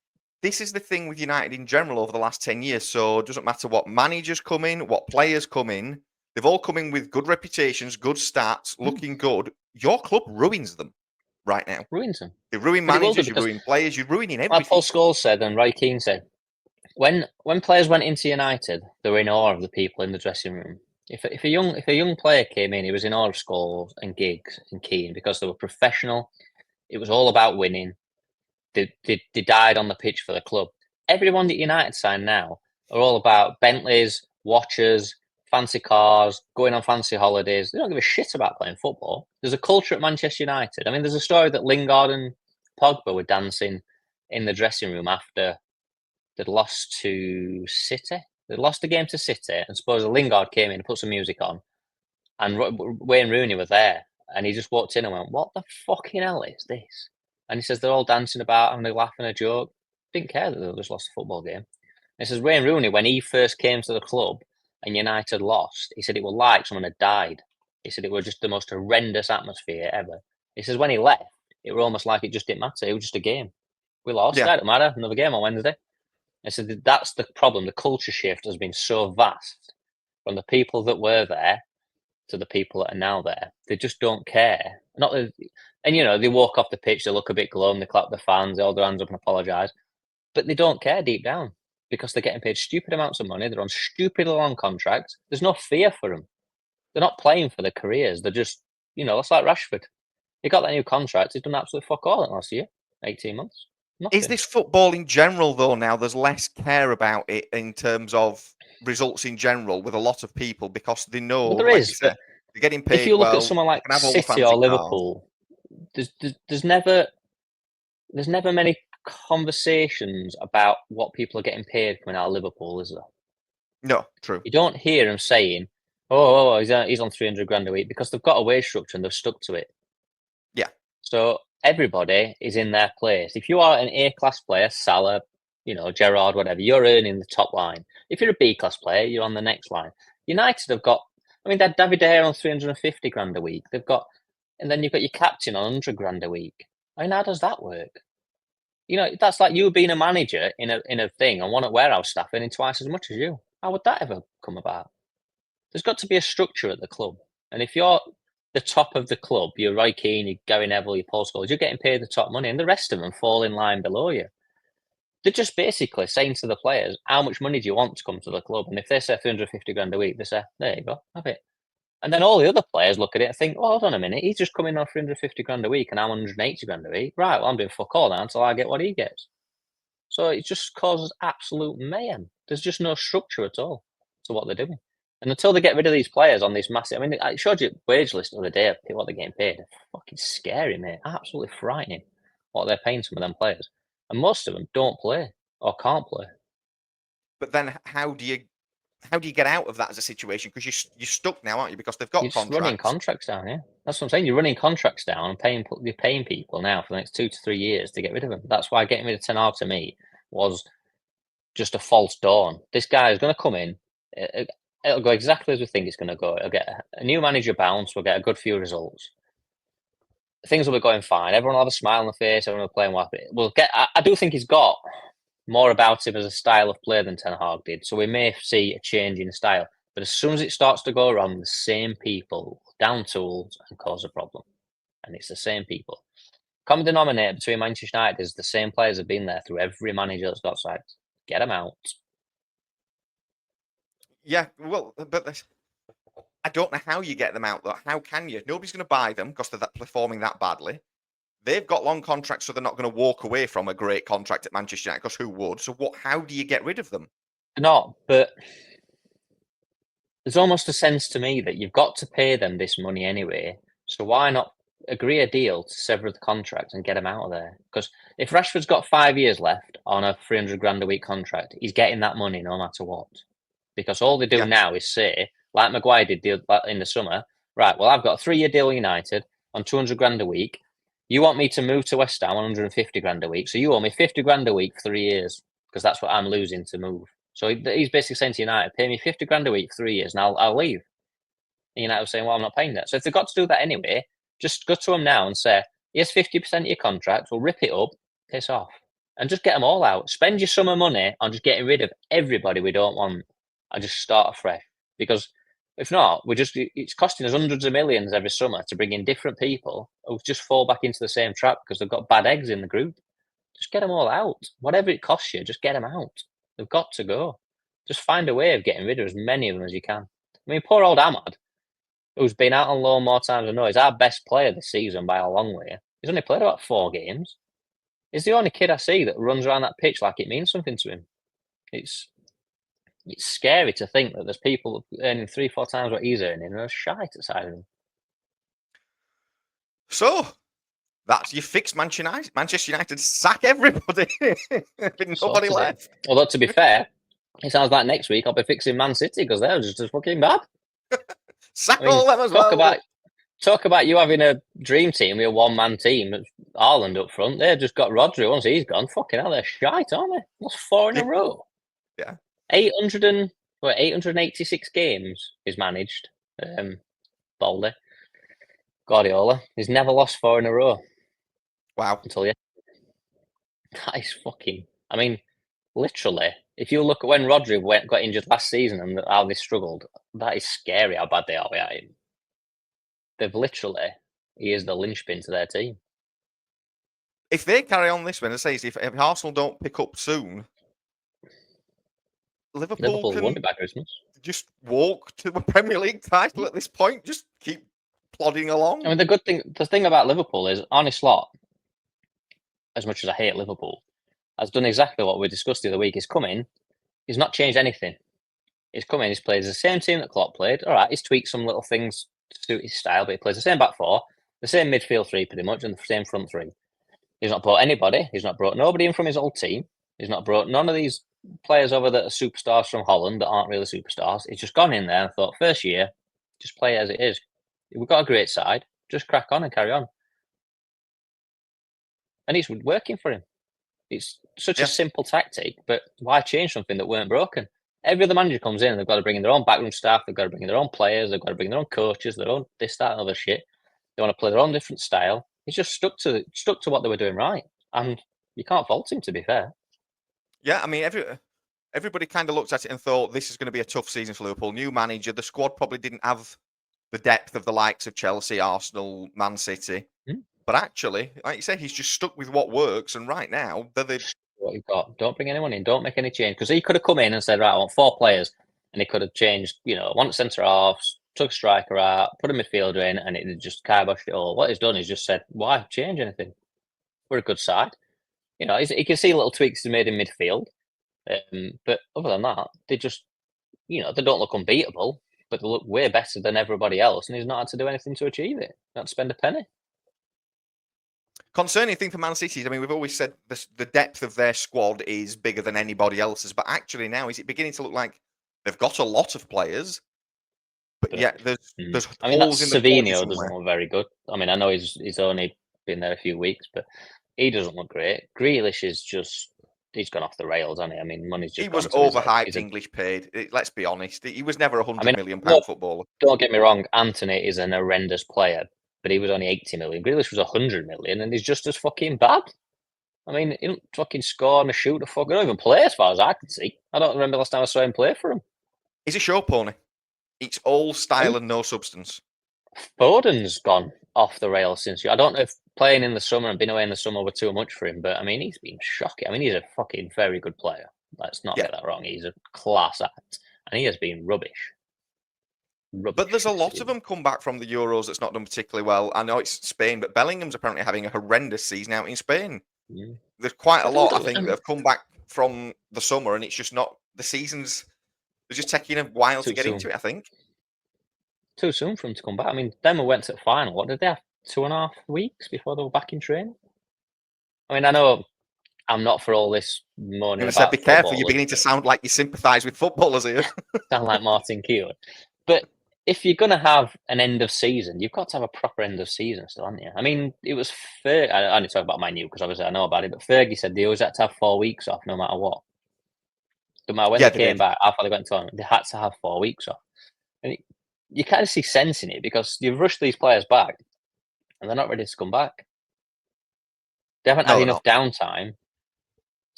This is the thing with United in general over the last 10 years. So it doesn't matter what managers come in, what players come in. They've all come in with good reputations, good stats, looking good. Your club ruins them right now. Ruins them. You ruin managers, you ruin players, you're ruining everything. Like Paul Scholes said and Roy Keane said, when players went into United, they were in awe of the people in the dressing room. If a young player came in, he was in awe of Scholes and Giggs and Keane because they were professional. It was all about winning. They died on the pitch for the club. Everyone that United signed now are all about Bentleys, watches, fancy cars, going on fancy holidays. They don't give a shit about playing football. There's a culture at Manchester United. I mean, there's a story that Lingard and Pogba were dancing in the dressing room after they'd lost to City. They'd lost the game to City, and suppose Lingard came in and put some music on, and Wayne Rooney was there, and he just walked in and went, "What the fucking hell is this?" And he says they're all dancing about, having a laugh and a joke. Didn't care that they just lost a football game. And he says Wayne Rooney, when he first came to the club and United lost, he said it was like someone had died. He said it was just the most horrendous atmosphere ever. He says when he left, it was almost like it just didn't matter. It was just a game. We lost. Yeah. It didn't matter. Another game on Wednesday. I said that's the problem. The culture shift has been so vast from the people that were there to the people that are now there. They just don't care. And they walk off the pitch, they look a bit glum, they clap the fans, they hold their hands up and apologise. But they don't care deep down because they're getting paid stupid amounts of money. They're on stupid long contracts. There's no fear for them. They're not playing for their careers. They're just, it's like Rashford. He got that new contract. He's done absolutely fuck all in last year, 18 months. Nothing. Is this football in general, though, now there's less care about it in terms of results in general with a lot of people because they know, well, there like is, you said, they're getting paid if you look well, at someone like they can have all the City fancy or Liverpool, there's never many conversations about what people are getting paid coming out of Liverpool, is there? No, true. You don't hear them saying, "Oh, he's on 300 grand a week," because they've got a wage structure and they've stuck to it. Yeah. So everybody is in their place. If you are an A-class player, Salah, Gerrard, whatever, you're earning the top line. If you're a B-class player, you're on the next line. United have got, they had David De Gea on 350 grand a week. And then you've got your captain on 100 grand a week. How does that work? That's like you being a manager in a thing and one at warehouse staff earning twice as much as you. How would that ever come about? There's got to be a structure at the club. And if you're the top of the club, you're Roy Keane, you're Gary Neville, you're Paul Scholes, you're getting paid the top money, and the rest of them fall in line below you. They're just basically saying to the players, how much money do you want to come to the club? And if they say 350 grand a week, they say, there you go, have it. And then all the other players look at it and think, well, hold on a minute, he's just coming on 350 grand a week and I'm 180 grand a week. Right, well, I'm doing fuck all now until I get what he gets. So it just causes absolute mayhem. There's just no structure at all to what they're doing. And until they get rid of these players on this massive, I showed you wage list the other day, what they're getting paid. They're fucking scary, mate. Absolutely frightening what they're paying some of them players. And most of them don't play or can't play. But then how do you get out of that as a situation? Because you're stuck now, aren't you? Because they've got You're just contracts. running contracts down, yeah. That's what I'm saying. You're running contracts down and you're paying people now for the next 2 to 3 years to get rid of them. That's why getting rid of Ten Hag to me was just a false dawn. This guy is going to come in. It'll go exactly as we think it's going to go. It'll get a new manager bounce. We'll get a good few results. Things will be going fine. Everyone will have a smile on the face. Everyone will play well. We'll get. I do think he's got more about him as a style of play than Ten Hag did. So we may see a change in style. But as soon as it starts to go wrong, the same people down tools and cause a problem. And it's the same people. Common denominator between Manchester United is the same players have been there through every manager that's got sacked. Get them out. Yeah, well, but I don't know how you get them out, though. How can you? Nobody's going to buy them because they're performing that badly. They've got long contracts, so they're not going to walk away from a great contract at Manchester United, because who would? So how do you get rid of them? Not, but there's almost a sense to me that you've got to pay them this money anyway. So why not agree a deal to sever the contract and get him out of there? Because if Rashford's got 5 years left on a 300 grand a week contract, he's getting that money no matter what. Because all they do now is say, like Maguire did in the summer, right, well, I've got a 3-year deal with United on 200 grand a week. You want me to move to West Ham on 150 grand a week. So you owe me 50 grand a week for 3 years because that's what I'm losing to move. So he's basically saying to United, pay me 50 grand a week for 3 years and I'll leave. And United was saying, well, I'm not paying that. So if they've got to do that anyway, just go to them now and say, here's 50% of your contract. We'll rip it up, piss off. And just get them all out. Spend your summer money on just getting rid of everybody we don't want and just start afresh. Because if not, it's costing us hundreds of millions every summer to bring in different people who just fall back into the same trap because they've got bad eggs in the group. Just get them all out. Whatever it costs you, just get them out. They've got to go. Just find a way of getting rid of as many of them as you can. Poor old Ahmad, who's been out on loan more times than not, is our best player this season by a long way. He's only played about 4 games. He's the only kid I see that runs around that pitch like it means something to him. It's scary to think that there's people earning 3-4 times what he's earning and are shite aside of him. So that's you fix Manchester United, sack everybody. Nobody left. Although to be fair, it sounds like next week I'll be fixing Man City because they're just as fucking bad. Sack all them as well. Talk about you having a dream team with a one-man team. Haaland up front. They've just got Rodri once he's gone. Fucking hell, they're shite, aren't they? That's 4 in a row. Yeah. 886 games he's managed. Baldy. Guardiola. He's never lost 4 in a row. Wow. Until yesterday. That is fucking... literally, if you look at when Rodri got injured last season and how they struggled, that is scary how bad they are without him. He is the linchpin to their team. If they carry on this way, as I say, if Arsenal don't pick up soon, Liverpool won't be by Christmas. Just walk to the Premier League title at this point. Just keep plodding along. The thing about Liverpool is Arne Slot, as much as I hate Liverpool, has done exactly what we discussed the other week. He's come in, he's not changed anything. He's come in, he's played the same team that Klopp played. All right, he's tweaked some little things to suit his style, but he plays the same back 4, the same midfield 3 pretty much, and the same front 3. He's not brought anybody. He's not brought nobody in from his old team. He's not brought none of these players over that are superstars from Holland that aren't really superstars. He's just gone in there and thought, first year, just play it as it is. We've got a great side. Just crack on and carry on. And it's working for him. It's such a simple tactic, but why change something that weren't broken? Every other manager comes in and they've got to bring in their own backroom staff, they've got to bring in their own players, they've got to bring their own coaches, their own this, that, and other shit. They want to play their own different style. He's just stuck to what they were doing right. And you can't fault him, to be fair. Yeah, I mean, everybody kind of looked at it and thought this is going to be a tough season for Liverpool. New manager, the squad probably didn't have the depth of the likes of Chelsea, Arsenal, Man City. But actually, like you say, he's just stuck with what works. And right now, they're the what you've got. Don't bring anyone in. Don't make any change. Because he could have come in and said, right, I want 4 players. And he could have changed, one centre halves, took a striker out, put a midfielder in, and it just kiboshed it all. What he's done is just said, why change anything? We're a good side. He can see little tweaks he's made in midfield. But other than that, they just, they don't look unbeatable, but they look way better than everybody else. And he's not had to do anything to achieve it. Not to spend a penny. concerning thing for Man City. I mean, we've always said the depth of their squad is bigger than anybody else's, but actually now is it beginning to look like they've got a lot of players, but yeah, there's I mean, holes in the Savino doesn't look very good. I mean, I know he's only been there a few weeks, but he doesn't look great. Grealish is just he's gone off the rails, hasn't he? I mean, money's just he was gone to overhyped. English paid. Let's be honest, he was never a £100 million look, footballer. Don't get me wrong, Anthony is an horrendous player, but he was only 80 million. Grealish was 100 million, and he's just as fucking bad. I mean, he don't fucking score and shoot a fuck. He don't even play as far as I can see. I don't remember the last time I saw him play for him. He's a show pony. It's all style and no substance. Foden's gone off the rails since I don't know if playing in the summer and being away in the summer were too much for him, but I mean, he's been shocking. I mean, he's a fucking very good player. Let's not get that wrong. He's a class act, and he has been rubbish. But there's a lot of them come back from the Euros that's not done particularly well. I know it's Spain, but Bellingham's apparently having a horrendous season out in Spain. There's quite a lot, I think, that have come back from the summer, and it's just not the seasons. They're just taking a while to get into it, I think. Too soon for them to come back. I mean, then we went to the final. What did they have? 2.5 weeks before they were back in training? I mean, I know I'm not for all this moaning about be careful, you're beginning to sound like you sympathise with footballers here. Sound like Martin Keown. But if you're going to have an end of season, you've got to have a proper end of season still, haven't you? I mean, it was fair. I only talk about My New because obviously I know about it, but Fergie said they always had to have 4 weeks off no matter what. No matter when they came back, after they went to tournament, they had to have 4 weeks off. And you kind of see sense in it because you've rushed these players back and they're not ready to come back. They haven't had enough downtime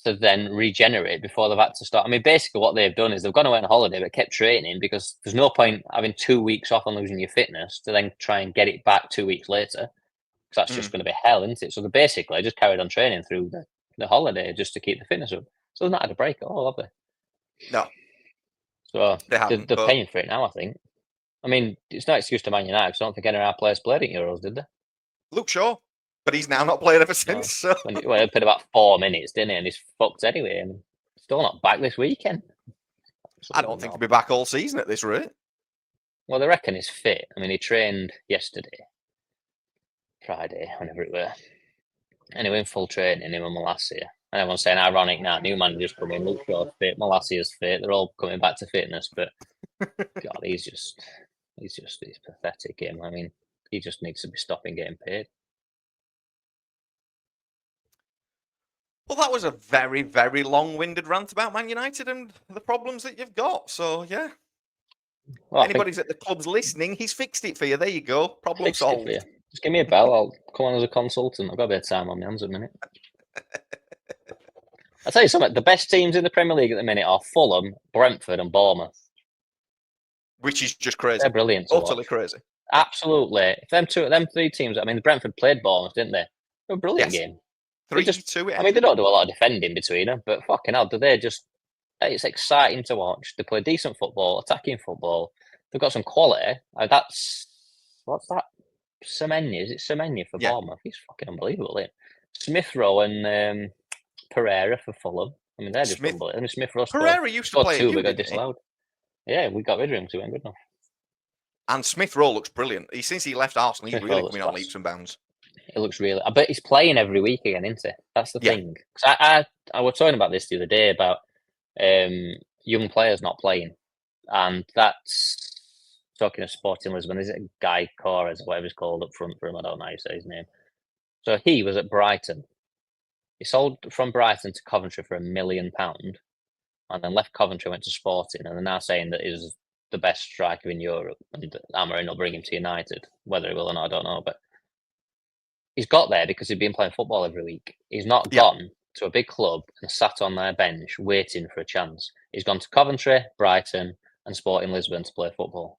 to then regenerate before they've had to start. I mean, basically what they've done is they've gone away on holiday but kept training because there's no point having 2 weeks off and losing your fitness to then try and get it back 2 weeks later because that's just going to be hell, isn't it? So they basically just carried on training through the holiday just to keep the fitness up. So they've not had a break at all, have they? No. So they're paying for it now, I think. I mean, it's no excuse to Man United because I don't think any of our players played at Euros, did they? Luke Shaw. But he's now not played ever since. No. So. He played about 4 minutes, didn't he? And he's fucked anyway. And still not back this weekend. I don't think he'll be back all season at this rate. Well, they reckon he's fit. I mean, he trained yesterday, Friday, whenever it were. Anyway, in full training, him and Malacia. And everyone's saying, ironic now, new managers come in, Luke Shaw's fit, Malacia's fit. They're all coming back to fitness. But, God, he's pathetic, him. I mean, he just needs to be stopping getting paid. Well, that was a very, very long-winded rant about Man United and the problems that you've got. So, yeah. Well, anybody's at the club's listening, he's fixed it for you. There you go. Problem solved. Just give me a bell. I'll come on as a consultant. I've got a bit of time on my hands at the minute. I'll tell you something. The best teams in the Premier League at the minute are Fulham, Brentford and Bournemouth. Which is just crazy. They're brilliant. Totally crazy. Absolutely. If them 3 teams, I mean, Brentford played Bournemouth, didn't they? They were a brilliant game. 3-2. I mean, they don't do a lot of defending between them, but fucking hell, it's exciting to watch. They play decent football, attacking football. They've got some quality. What's that? Semenya, is it Semenya for Bournemouth? He's fucking unbelievable, isn't he? Smith Rowe and Pereira for Fulham. I mean, they're just unbelievable. I mean, Smith Rowe Pereira used to play 2, but got disallowed. Yeah, we got rid of him because he wasn't good enough. And Smith Rowe looks brilliant. Since he left Arsenal, he's really coming on leaps and bounds. It looks really. I bet he's playing every week again, isn't he? That's the Yeah, thing. 'Cause I was talking about this the other day about young players not playing, and that's talking of Sporting Lisbon. Is it Guy Corres, whatever he's called up front for him? I don't know how you say his name. So he was at Brighton. He sold from Brighton to Coventry for £1 million, and then left Coventry, went to Sporting, and they're now saying that he's the best striker in Europe, and Amorim will bring him to United. Whether he will or not, I don't know, but he's got there because he's been playing football every week. He's not yeah. gone to a big club and sat on their bench waiting for a chance. He's gone to Coventry, Brighton, and Sporting Lisbon to play football.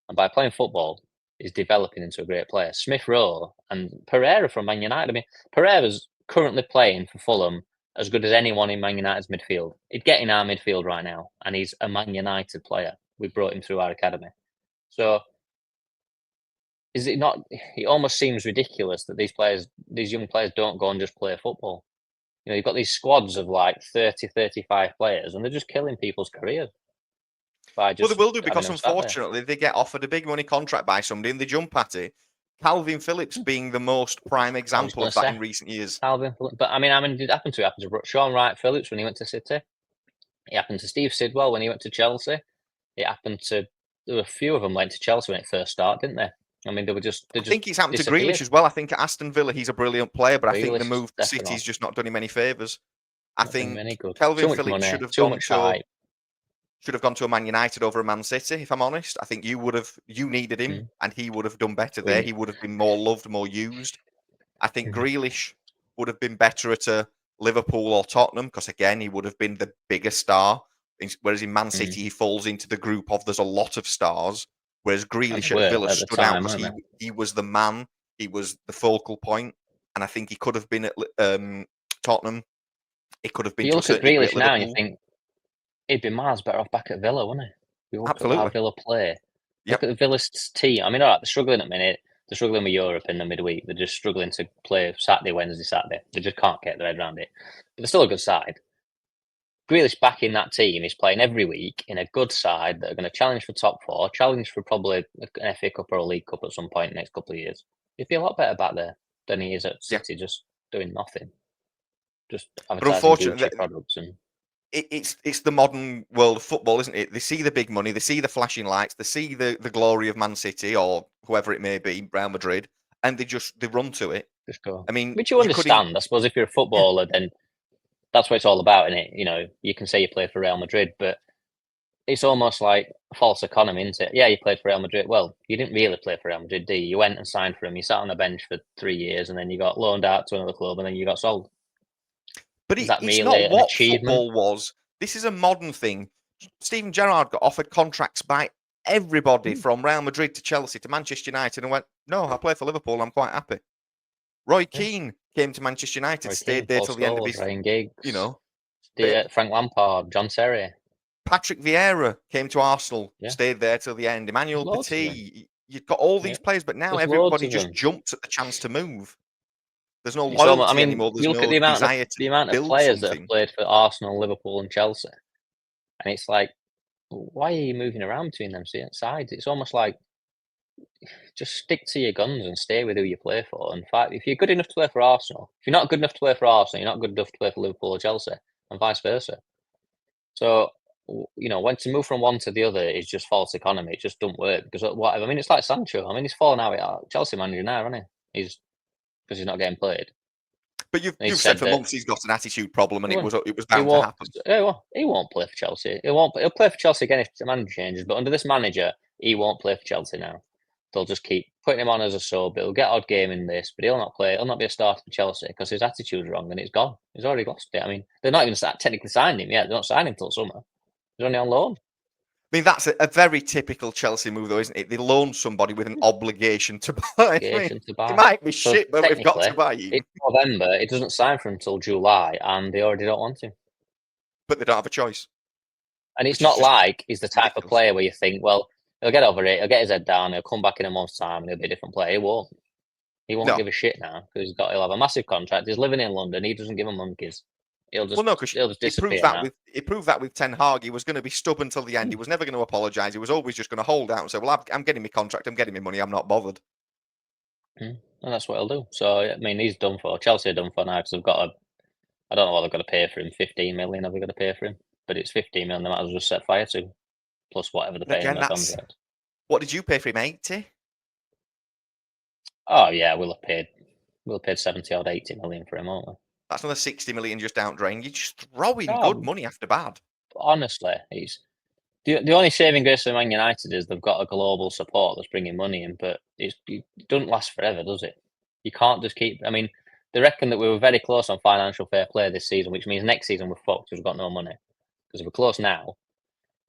And by playing football, he's developing into a great player. Smith Rowe and Pereira from Man United. I mean, Pereira's currently playing for Fulham as good as anyone in Man United's midfield. He'd get in our midfield right now, and he's a Man United player. We brought him through our academy. So is it not? It almost seems ridiculous that these young players, don't go and just play football. You know, you've got these squads of like 30, 35 players, and they're just killing people's careers by Well, they just will do having because them sat there. unfortunately they get offered a big money contract by somebody and they jump at it. Calvin Phillips being the most prime I was example going of to that say in recent years. Calvin, but I mean, did it happen to Sean Wright Phillips when he went to City? It happened to Steve Sidwell when he went to Chelsea. It happened to there were a few of them went to Chelsea when it first started, didn't they? I mean, they I just think it's happened to Grealish disappeared. as well. I think at Aston Villa he's a brilliant player, but I think the Grealish, move to definitely City's just not done him any favours. I not doing him any think good. Too Kelvin much Phillips money, too much hype. should have gone to a Man United over a Man City, if I'm honest. I think you needed him Mm. and he would have done better there. We, He would have been more loved, more used. I think mm, Grealish would have been better at a Liverpool or Tottenham because again he would have been the bigger star. Whereas in Man mm. City he falls into the group of there's a lot of stars. Whereas And they Grealish at were Villa at the stood out time, because weren't they? he was the man, he was the focal point, and I think he could have been at Tottenham. It could have But been you to a look at certain degree at Grealish now and you Liverpool. think he'd be miles better off back at Villa, wouldn't he? You look at how Absolutely. Villa play. Look Yep. at the Villa's team. I mean, all right, they're struggling at the minute. They're struggling with Europe in the midweek. They're just struggling to play Saturday, Wednesday, Saturday. They just can't get their head around it. But they're still a good side. Grealish back in that team is playing every week in a good side that are going to challenge for top four, challenge for probably an FA Cup or a League Cup at some point in the next couple of years. He'd be a lot better back there than he is at Yeah. City, just doing nothing, just But advertising unfortunately, Gucci products and it's the modern world of football, isn't it? They see the big money, they see the flashing lights, they see the glory of Man City or whoever it may be, Real Madrid, and they run to it. just go. I mean, Which you you could, understand, I suppose. If you're a yeah, footballer, then that's what it's all about, isn't it? You know, you can say you play for Real Madrid, but it's almost like a false economy, isn't it? Yeah, you played for Real Madrid. Well, you didn't really play for Real Madrid, did you? You went and signed for him. You sat on the bench for 3 years, and then you got loaned out to another club, and then you got sold. but Is that it's really not an what achievement? football was. This is a modern thing. Steven Gerrard got offered contracts by everybody Mm, from Real Madrid to Chelsea to Manchester United and went, no, I play for Liverpool. I'm quite happy. Roy yeah. Keane came to Manchester United, Roy stayed Keane, there Paul till the end of Scholes, his, Ryan you Giggs, know, uh, Frank Lampard, John Terry. Patrick Vieira came to Arsenal, Yeah, stayed there till the end. there's Emmanuel loads of them. Petit. You've got all Yeah, these players, but now there's loads everybody of just them. jumps at the chance to move. There's no It's almost. I loyalty mean, anymore. There's you look at no the desire to amount of build players that have something. played for Arsenal, Liverpool, and Chelsea, and it's like, why are you moving around between them sides? It's almost like just stick to your guns and stay with who you play for and fight. If you're good enough to play for Arsenal, if you're not good enough to play for Arsenal, you're not good enough to play for Liverpool or Chelsea, and vice versa. So, you know, when to move from one to the other is just false economy. It just don't work because whatever. I mean, it's like Sancho. I mean, he's fallen out with Chelsea manager now, isn't he? He's because he's not getting played. But And he you've said said for that months he's got an attitude problem, and he won't. it was He bound to won't. happen. He won't play for Chelsea. He won't. He'll play for Chelsea again if the manager changes. But under this manager, he won't play for Chelsea now. They'll just keep putting him on as a sub. He'll get odd game in this, but he'll not play. He'll not be a starter for Chelsea because his attitude's wrong and it's gone. He's already lost it. I mean, they're not even technically signed him yet. They're not signing him till summer. He's only on loan. I mean, that's a very typical Chelsea move, though, isn't it? They loan somebody with an obligation to buy. I mean, Obligation to he buy. might be So shit, but we've got to technically, buy him. it's November. It doesn't sign for him until July, and they already don't want him. But they don't have a choice, And it's which is not just like he's the type of ridiculous. player where you think, well, he'll get over it, he'll get his head down, he'll come back in a month's time, and he'll be a different player. He won't. He won't No. give a shit now because he'll have a massive contract. He's living in London. He doesn't give a monkeys. Well, no, because He'll just disappear now. he proved that with Ten Hag. He was going to be stubborn till the end. He was never going to apologise. He was always just going to hold out and say, "Well, I'm getting my contract. I'm getting my money. I'm not bothered." And that's what he'll do. So I mean, he's done for. Chelsea are done for now because they've got a. I don't know what they've got to pay for him. 15 million have they got to pay for him? But it's 15 million. They might as well just set fire to, plus whatever they're But paying again, in the that's contract. what did you pay for him? 80. Oh yeah, we'll have paid 70 or 80 million for him, won't we? That's another 60 million just out drained. You're just throwing good Oh, money after bad. honestly, he's the only saving grace for Man United is they've got a global support that's bringing money in, but it doesn't last forever, does it? You can't just keep. I mean, they reckon that we were very close on financial fair play this season, which means next season we're fucked because we've got no money. Because if we're close now,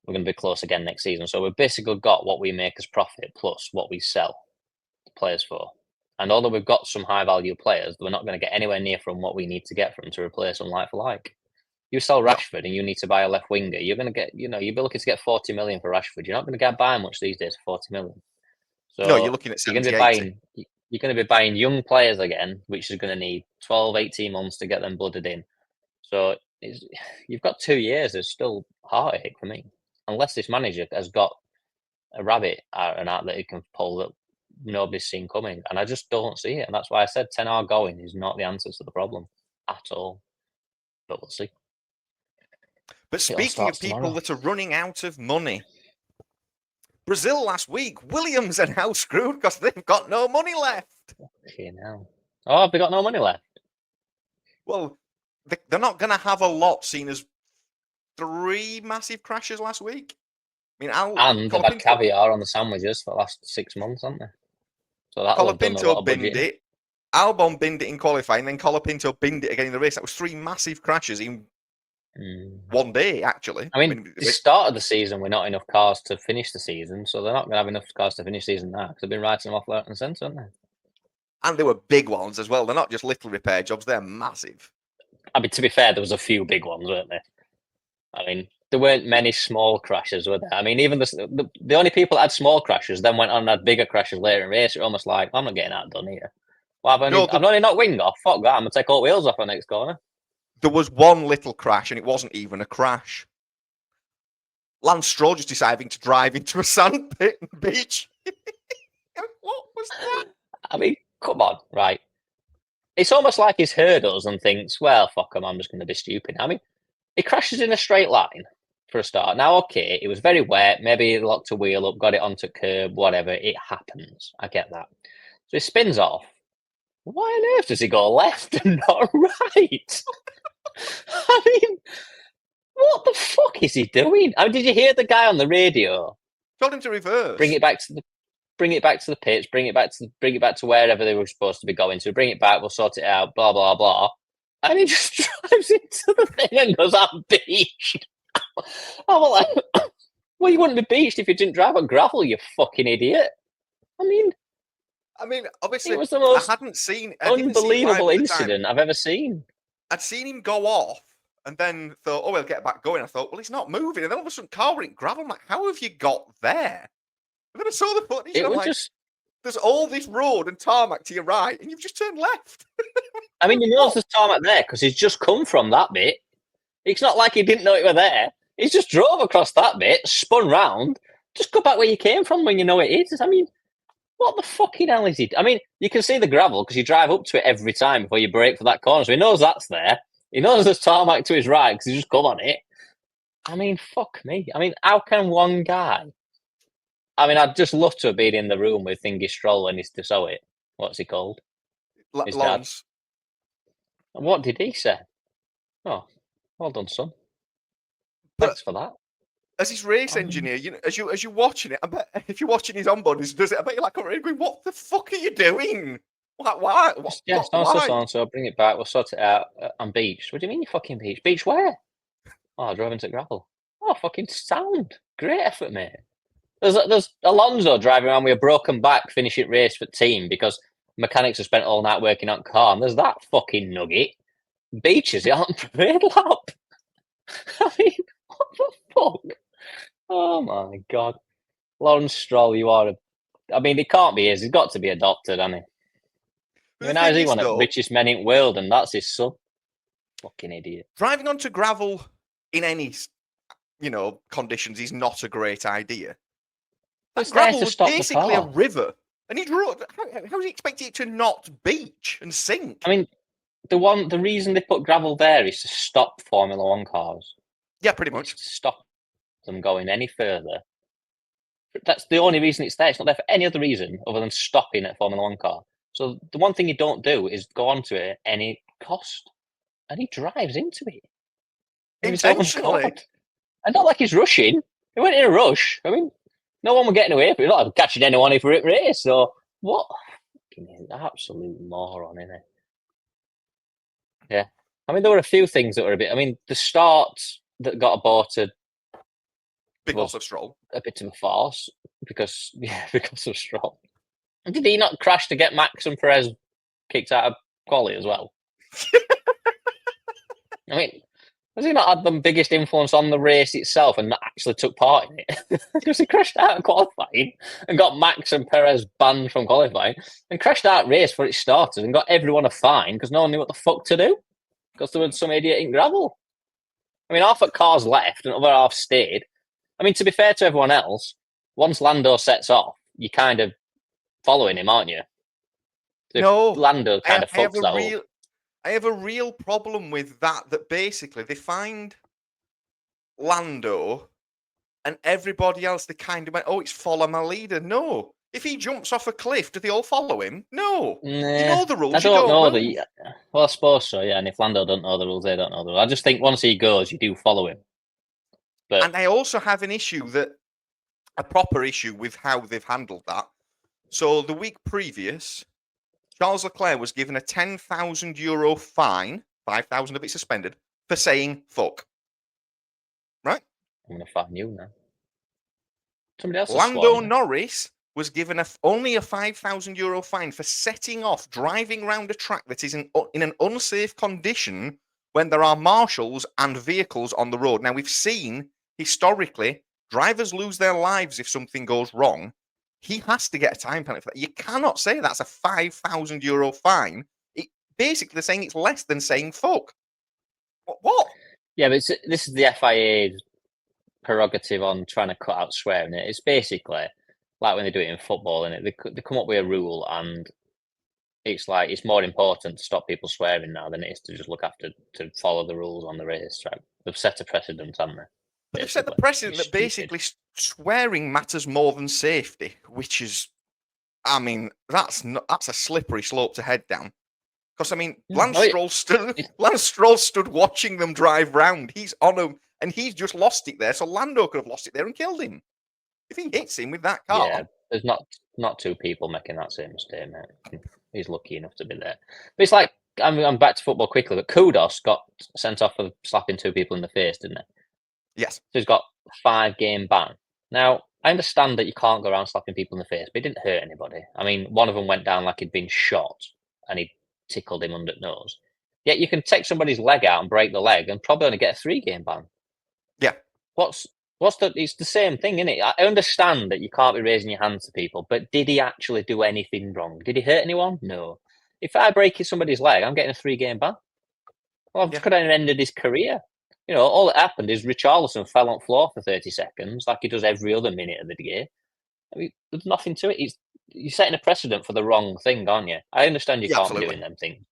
we're going to be close again next season. So we've basically got what we make as profit plus what we sell the players for. And although we've got some high value players, we're not going to get anywhere near from what we need to get from to replace them like for like. You sell No, Rashford and you need to buy a left winger, you're going to get, you'll be looking to get 40 million for Rashford. You're not going to get buy much these days for 40 million. no, you're So looking at you're going to 70, be 80. buying, you're going to be buying young players again, which is going to need 12, 18 months to get them blooded in. So you've got 2 years. There's still heartache for me, unless this manager has got a rabbit out and out that he can pull that nobody's seen coming, and I just don't see it. And that's why I said 10 hour going is not the answer to the problem at all. But we'll see. But It all speaking of starts people tomorrow. that are running out of money, Brazil last week, Williams are now screwed because they've got no money left. Okay, now. Oh, have they got no money left? Well, they're not going to have a lot, seen as 3 massive crashes last week. I mean, And they've had caviar on the sandwiches for the last 6 months, haven't they? So that'll have done a lot Colapinto of binned budgeting. it. Albon binned it in qualifying, then Colapinto binned it again in the race. That was 3 massive crashes in one day, actually. I mean, the start of the season, we're not enough cars to finish the season, so they're not going to have enough cars to finish the season now because they've been writing them off left and centre, haven't they? And they were big ones as well. They're not just little repair jobs, they're massive. I mean, to be fair, there was a few big ones, weren't there? I mean, there weren't many small crashes, were there? I mean, even the only people that had small crashes then went on and had bigger crashes later in the race. You're almost like, I'm not getting that done here. Well, I've only knocked wing off. Fuck that. I'm going to take all wheels off the next corner. There was one little crash, and it wasn't even a crash. Lance Stroll just deciding to drive into a sand pit beach. What was that? I mean, come on, right? It's almost like he's heard us and thinks, well, fuck him, I'm just going to be stupid. I mean, he crashes in a straight line for a start. Now, okay, it was very wet. Maybe he locked a wheel up, got it onto curb, whatever. It happens. I get that. So he spins off. Why on earth does he go left and not right? I mean, what the fuck is he doing? I mean, did you hear the guy on the radio? Told him to reverse. Bring it back to the pitch. Bring it back to wherever they were supposed to be going to. Bring it back. We'll sort it out. Blah blah blah. And he just drives into the thing and goes, "I'm beached." I'm like, well, you wouldn't be beached if you didn't drive on gravel, you fucking idiot. I mean, obviously, it was the most I didn't see unbelievable it live at the time. incident I've ever seen. I'd seen him go off and then thought, oh, he'll get back going. I thought, well, he's not moving. And then all of a sudden, car went gravel. I'm like, how have you got there? And then I saw the footage. It and I'm was like, just. there's all this road and tarmac to your right, and you've just turned left. I mean, you know there's tarmac there because he's just come from that bit. It's not like he didn't know it were there. He just drove across that bit, spun round. Just go back where you came from when you know it is. I mean, what the fucking hell is he? I mean, you can see the gravel because you drive up to it every time before you brake for that corner. So he knows that's there. He knows there's tarmac to his right because he's just come on it. I mean, fuck me. I mean, how can one guy? I mean, I'd just love to have been in the room with Thingy Stroll and his to sew it. What's he called? His dad. And what did he say? Oh, well done, son. Thanks for that. As his race engineer, you know, as you're watching it, I bet if you're watching his onboard, does it? I bet you're like, going, what the fuck are you doing? Why? So bring it back. We'll sort it out. I'm beached. What do you mean you fucking beached? Beach where? Oh, I drove into gravel. Oh, fucking sound. Great effort, mate. There's Alonso driving around with a broken back, finishing race for team because mechanics have spent all night working on car. And there's that fucking nugget. Beaches it on parade lap. I mean, what the fuck? Oh my god. Lawrence Stroll, you are I mean, it can't be his. He's got to be adopted, hasn't he? I mean, how's he one of the richest men in the world and that's his son? Fucking idiot. Driving onto gravel in any, conditions is not a great idea. That gravel was basically a river. And he drew. How does he expect it to not beach and sink? I mean, the reason they put gravel there is to stop Formula One cars. Yeah, pretty It's much. to stop them going any further. That's the only reason it's there. It's not there for any other reason other than stopping a Formula One car. So the one thing you don't do is go onto it at any cost. And he drives into it. Intentionally. And not like he's rushing. He went in a rush. I mean, no one was getting away from it. Not catching anyone if we're at race. So what? Absolute moron, isn't it? Yeah. I mean, there were a few things that were a bit. I mean, the start that got aborted Because of Stroll. a bit of a farce because of Stroll. Did he not crash to get Max and Perez kicked out of quali as well? I mean, has he not had the biggest influence on the race itself and not actually took part in it? Because he crashed out of qualifying and got Max and Perez banned from qualifying and crashed out race for its starters and got everyone a fine because no one knew what the fuck to do because there was some idiot in gravel. I mean, half at cars left and other half stayed. I mean, to be fair to everyone else, once Lando sets off, you're kind of following him, aren't you? So No, Lando kind of fucks that up. I have a real problem with that. That basically they find Lando and everybody else. They kind of went, "Oh, it's follow my leader." No, if he jumps off a cliff, do they all follow him? No, you know the rules. I don't know move. Well, I suppose so. Yeah, and if Lando don't know the rules, they don't know the rules. I just think once he goes, you do follow him. But and I also have a proper issue with how they've handled that. So the week previous, Charles Leclerc was given a €10,000 fine, 5,000 of it suspended, for saying fuck. Right? I'm going to fine you now. Somebody else Lando Norris was given only a €5,000 fine for setting off, driving around a track that is in an unsafe condition when there are marshals and vehicles on the road. Now, we've seen, historically, drivers lose their lives if something goes wrong. He has to get a time penalty for that. You cannot say that's a €5,000 fine. Basically, they're saying it's less than saying fuck. What? Yeah, but this is the FIA's prerogative on trying to cut out swearing. It's basically like when they do it in football, and they come up with a rule, and it's like it's more important to stop people swearing now than it is to just look after to follow the rules on the racetrack. They've set a precedent, haven't they? But they've set the precedent that basically swearing matters more than safety, which is, I mean, that's a slippery slope to head down. Because I mean, Lance Stroll stood watching them drive round. He's on them, and he's just lost it there. So Lando could have lost it there and killed him if he hits him with that car. Yeah, there's not two people making that same mistake, mate. He's lucky enough to be there. But it's like I'm back to football quickly. But Kudos got sent off for slapping two people in the face, didn't he? Yes. So he's got a 5-game ban. Now, I understand that you can't go around slapping people in the face, but he didn't hurt anybody. I mean, one of them went down like he'd been shot, and he tickled him under the nose. Yet you can take somebody's leg out and break the leg and probably only get a 3-game ban. Yeah. It's the same thing, isn't it? I understand that you can't be raising your hands to people, but did he actually do anything wrong? Did he hurt anyone? No. If I break somebody's leg, I'm getting a 3-game ban. Well, I could have ended his career. You know, all that happened is Richarlison fell on the floor for 30 seconds, like he does every other minute of the game. I mean, there's nothing to it. You're setting a precedent for the wrong thing, aren't you? I understand you can't be doing them things,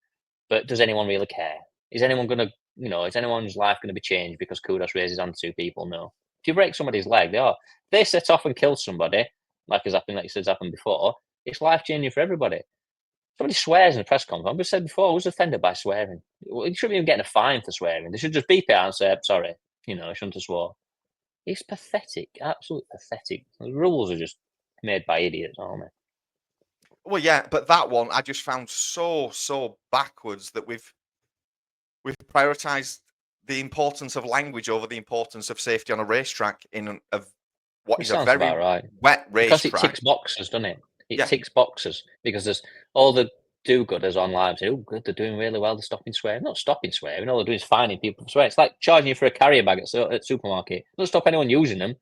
but does anyone really care? Is anyone going to, is anyone's life going to be changed because Kudos raises on two people? No. If you break somebody's leg, they set off and kill somebody, like you said, happened before, it's life-changing for everybody. Somebody swears in a press conference. I've said before, who's offended by swearing? You shouldn't even get a fine for swearing. They should just beep it out and say, sorry, I shouldn't have swore. It's pathetic, absolutely pathetic. The rules are just made by idiots, aren't they? Well, yeah, but that one I just found so backwards that we've prioritised the importance of language over the importance of safety on a racetrack what is a very wet racetrack. Because it ticks boxes, doesn't it? It ticks boxes because there's all the do-gooders online say, oh, good, they're doing really well, they're stopping swearing. Not stopping swearing, all they're doing is fining people for swearing. It's like charging you for a carrier bag at supermarket. It doesn't stop anyone using them.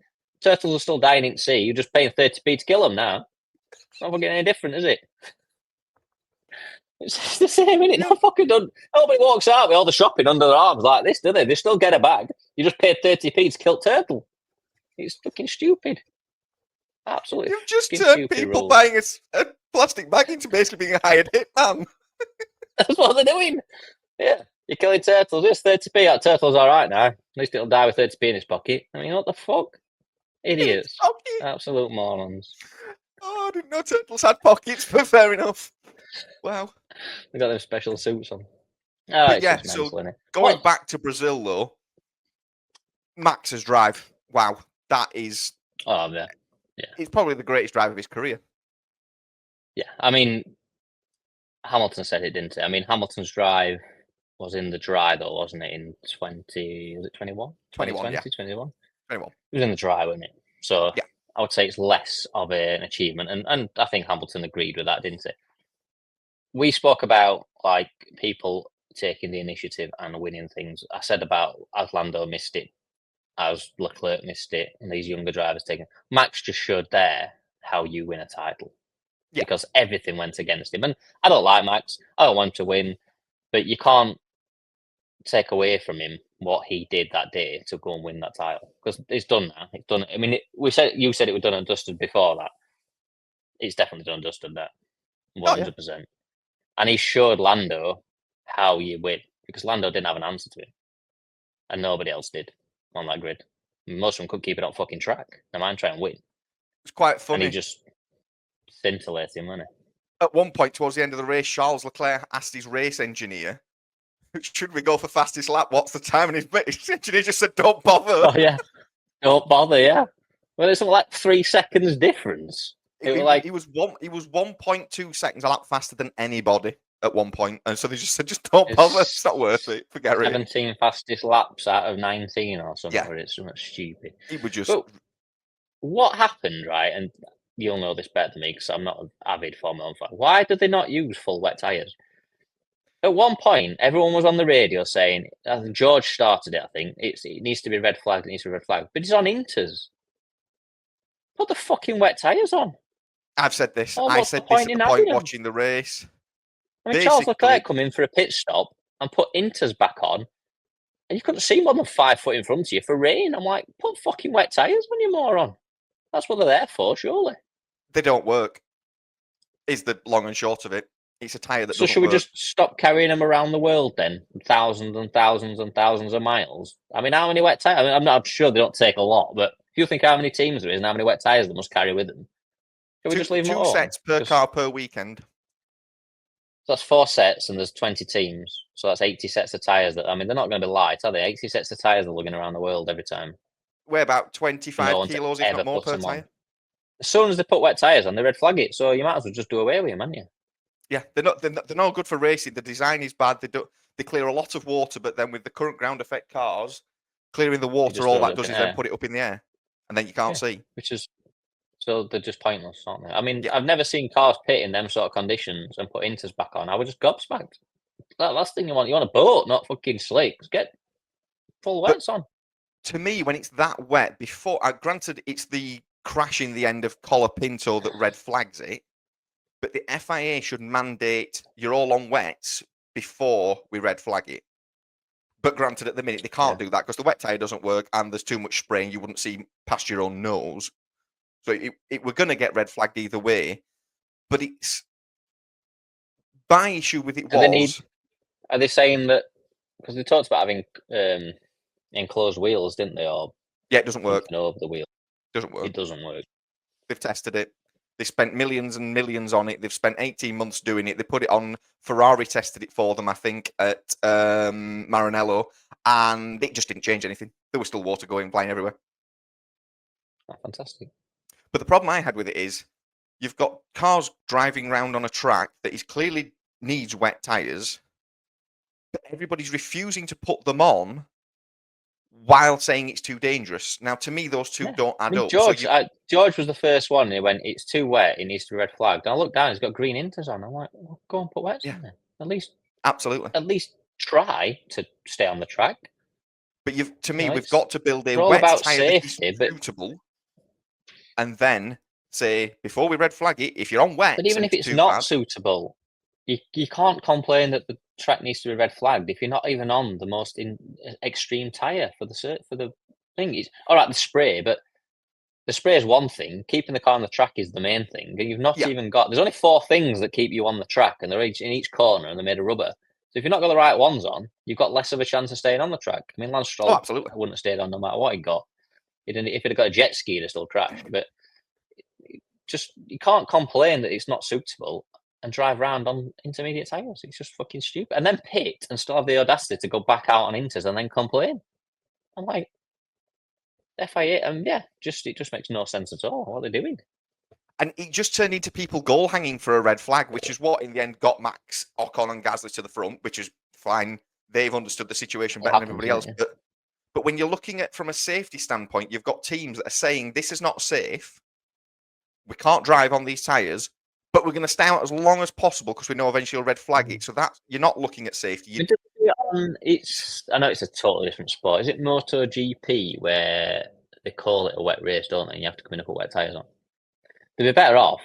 Turtles are still dying in sea. You're just paying 30p to kill them now. It's not fucking any different, is it? It's the same, isn't it? Not fucking done. Nobody walks out with all the shopping under their arms like this, do they? They still get a bag. You just paid 30p to kill turtle. It's fucking stupid. Absolutely. You've just fucking turned stupid people rules. buying a plastic bag into basically being a hired hitman. That's what they're doing. Yeah. You're killing turtles. It's 30p. That turtle's all right now. At least it'll die with 30p in his pocket. I mean, what the fuck? In its Idiots. pocket. Absolute morons. Oh, I didn't know turtles had pockets, but fair enough. Wow. They got them special suits on. Oh, But it's yeah, just so mental, innit? going back to Brazil though, Max's drive. Wow, that is. Oh, yeah. Yeah. It's probably the greatest drive of his career. Yeah. I mean, Hamilton said it, didn't it? I mean, Hamilton's drive was in the dry, though, wasn't it? In 20, was it 21? 21, yeah. 21? 21. It was in the dry, wasn't it? So Yeah. I would say it's less of an achievement. And I think Hamilton agreed with that, didn't he? We spoke about like people taking the initiative and winning things. I said about as Lando missed it, as Leclerc missed it, and these younger drivers taking. Max just showed there how you win a title. Yeah. Because everything went against him. And I don't like Max. I don't want him to win, but you can't take away from him what he did that day to go and win that title because it's done now. It's done. I mean, you said it was done and dusted before that. It's definitely done and dusted that, 100%. And he showed Lando how you win because Lando didn't have an answer to him, and nobody else did on that grid. Most of them couldn't keep it on fucking track. Never mind try and win. It's quite And funny. he just scintillated him, wasn't At one point towards the end of the race, Charles Leclerc asked his race engineer, "Should we go for fastest lap? What's the time?" And his engineer just said, "Don't bother." he? Oh yeah, don't bother. Yeah, well, it's like 3 seconds difference. It was like he was 1.2 seconds a lap faster than anybody at one point, and so they just said, "Just don't bother. It's not worth it. Forget it." 17 fastest laps out of 19 or something. Yeah. Where it's something stupid. He would just. But what happened, right? And you'll know this better than me because I'm not an avid Formula 1 fan. Why did they not use full wet tyres? At one point, everyone was on the radio saying, George started it, I think, it needs to be red flagged, it needs to be red flagged. But it's on Inters. Put the fucking wet tyres on. I've said this. Oh, I what's the said this point at in the having point them? watching the race. I mean, Charles Leclerc come in for a pit stop and put Inters back on, and you couldn't see more than 5 foot in front of you for rain. I'm like, put fucking wet tyres on, you moron. That's what they're there for, surely. They don't work. Is the long and short of it. It's a tyre that So doesn't should we work. just stop carrying them around the world then? Thousands and thousands and thousands of miles. I mean, how many wet tyres? I mean, I'm sure they don't take a lot, but if you think how many teams there is and how many wet tyres they must carry with them, should we just leave them at two home? sets per car per weekend. So that's 4 sets and there's 20 teams. So that's 80 sets of tyres. I mean, they're not going to be light, are they? 80 sets of tyres are lugging around the world every time. Weigh about 25 kilos, if not more, per tyre. As soon as they put wet tyres on, they red flag it. So you might as well just do away with them, haven't you? Yeah, they're not good for racing. The design is bad. They clear a lot of water, but then with the current ground effect cars, clearing the water, all that does is then put it up in the air, and then you can't see. Which is so they're just pointless, aren't they? I mean, I've never seen cars pit in them sort of conditions and put Inters back on. I would just gobsmacked. Last thing you want a boat, not fucking slicks. Get full wets on. To me, when it's that wet, before granted, it's the crash in the end of Colapinto that red flags it. But the FIA should mandate you're all on wets before we red flag it. But granted, at the minute, they can't do that because the wet tyre doesn't work and there's too much spray and you wouldn't see past your own nose. So we're going to get red flagged either way. But it's my issue with it was... Are they saying that... Because they talked about having enclosed wheels, didn't they? Or yeah, it doesn't work. Over the wheel. Doesn't work. It doesn't work. They've tested it. They spent millions and millions on it. They've spent 18 months doing it. They put it on. Ferrari tested it for them, I think, at Maranello, and it just didn't change anything. There was still water flying everywhere. Oh, fantastic. But the problem I had with it is you've got cars driving around on a track that is clearly needs wet tyres, but everybody's refusing to put them on while saying it's too dangerous. Now, to me, those two don't add up. George was the first one who went, it's too wet, it needs to be red flagged. And I looked down, he's got green Inters on. I'm like, well, go and put wets on there. At least try to stay on the track. But to me, we've got to build a wet tyre that is suitable, and then say, before we red flag it, if you're on wet... But even if it's not suitable, you can't complain that the track needs to be red flagged if you're not even on the most extreme tyre for the thing. It's all right, the spray, but the spray is one thing. Keeping the car on the track is the main thing. You've not Yeah. even got. There's only 4 things that keep you on the track, and they're each in each corner, and they're made of rubber. So if you've not got the right ones on, you've got less of a chance of staying on the track. I mean, Lance Oh, Stroll absolutely. wouldn't have stayed on no matter what he got. If he'd have got a jet ski, he'd have still crashed. But just you can't complain that it's not suitable and drive around on intermediate tyres. It's just fucking stupid. And then pit and still have the audacity to go back out on inters and then complain. I'm like, FIA, and it just makes no sense at all. What are they doing? And it just turned into people goal hanging for a red flag, which is what in the end got Max, Ocon, and Gasly to the front, which is fine. They've understood the situation It better than happens, everybody else. doesn't it? But when you're looking at from a safety standpoint, you've got teams that are saying this is not safe. We can't drive on these tyres, but we're going to stay out as long as possible because we know eventually you'll red flag it. So that you're not looking at safety. I know it's a totally different sport. Is it MotoGP where they call it a wet race, don't they? And you have to come in and put wet tyres on. They'd be better off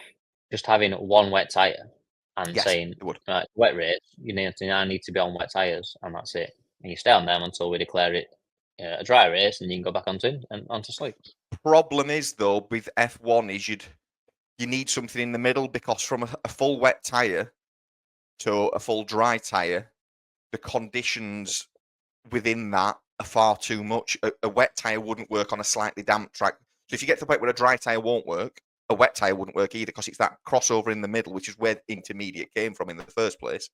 just having one wet tyre and Yes, saying, it would. right, wet race, I need to be on wet tyres, and that's it. And you stay on them until we declare it a dry race, and you can go back onto slicks. Problem is though with F1 is you need something in the middle because from a full wet tyre to a full dry tyre, the conditions within that are far too much. A wet tyre wouldn't work on a slightly damp track. So if you get to the point where a dry tyre won't work, a wet tyre wouldn't work either because it's that crossover in the middle, which is where intermediate came from in the first place.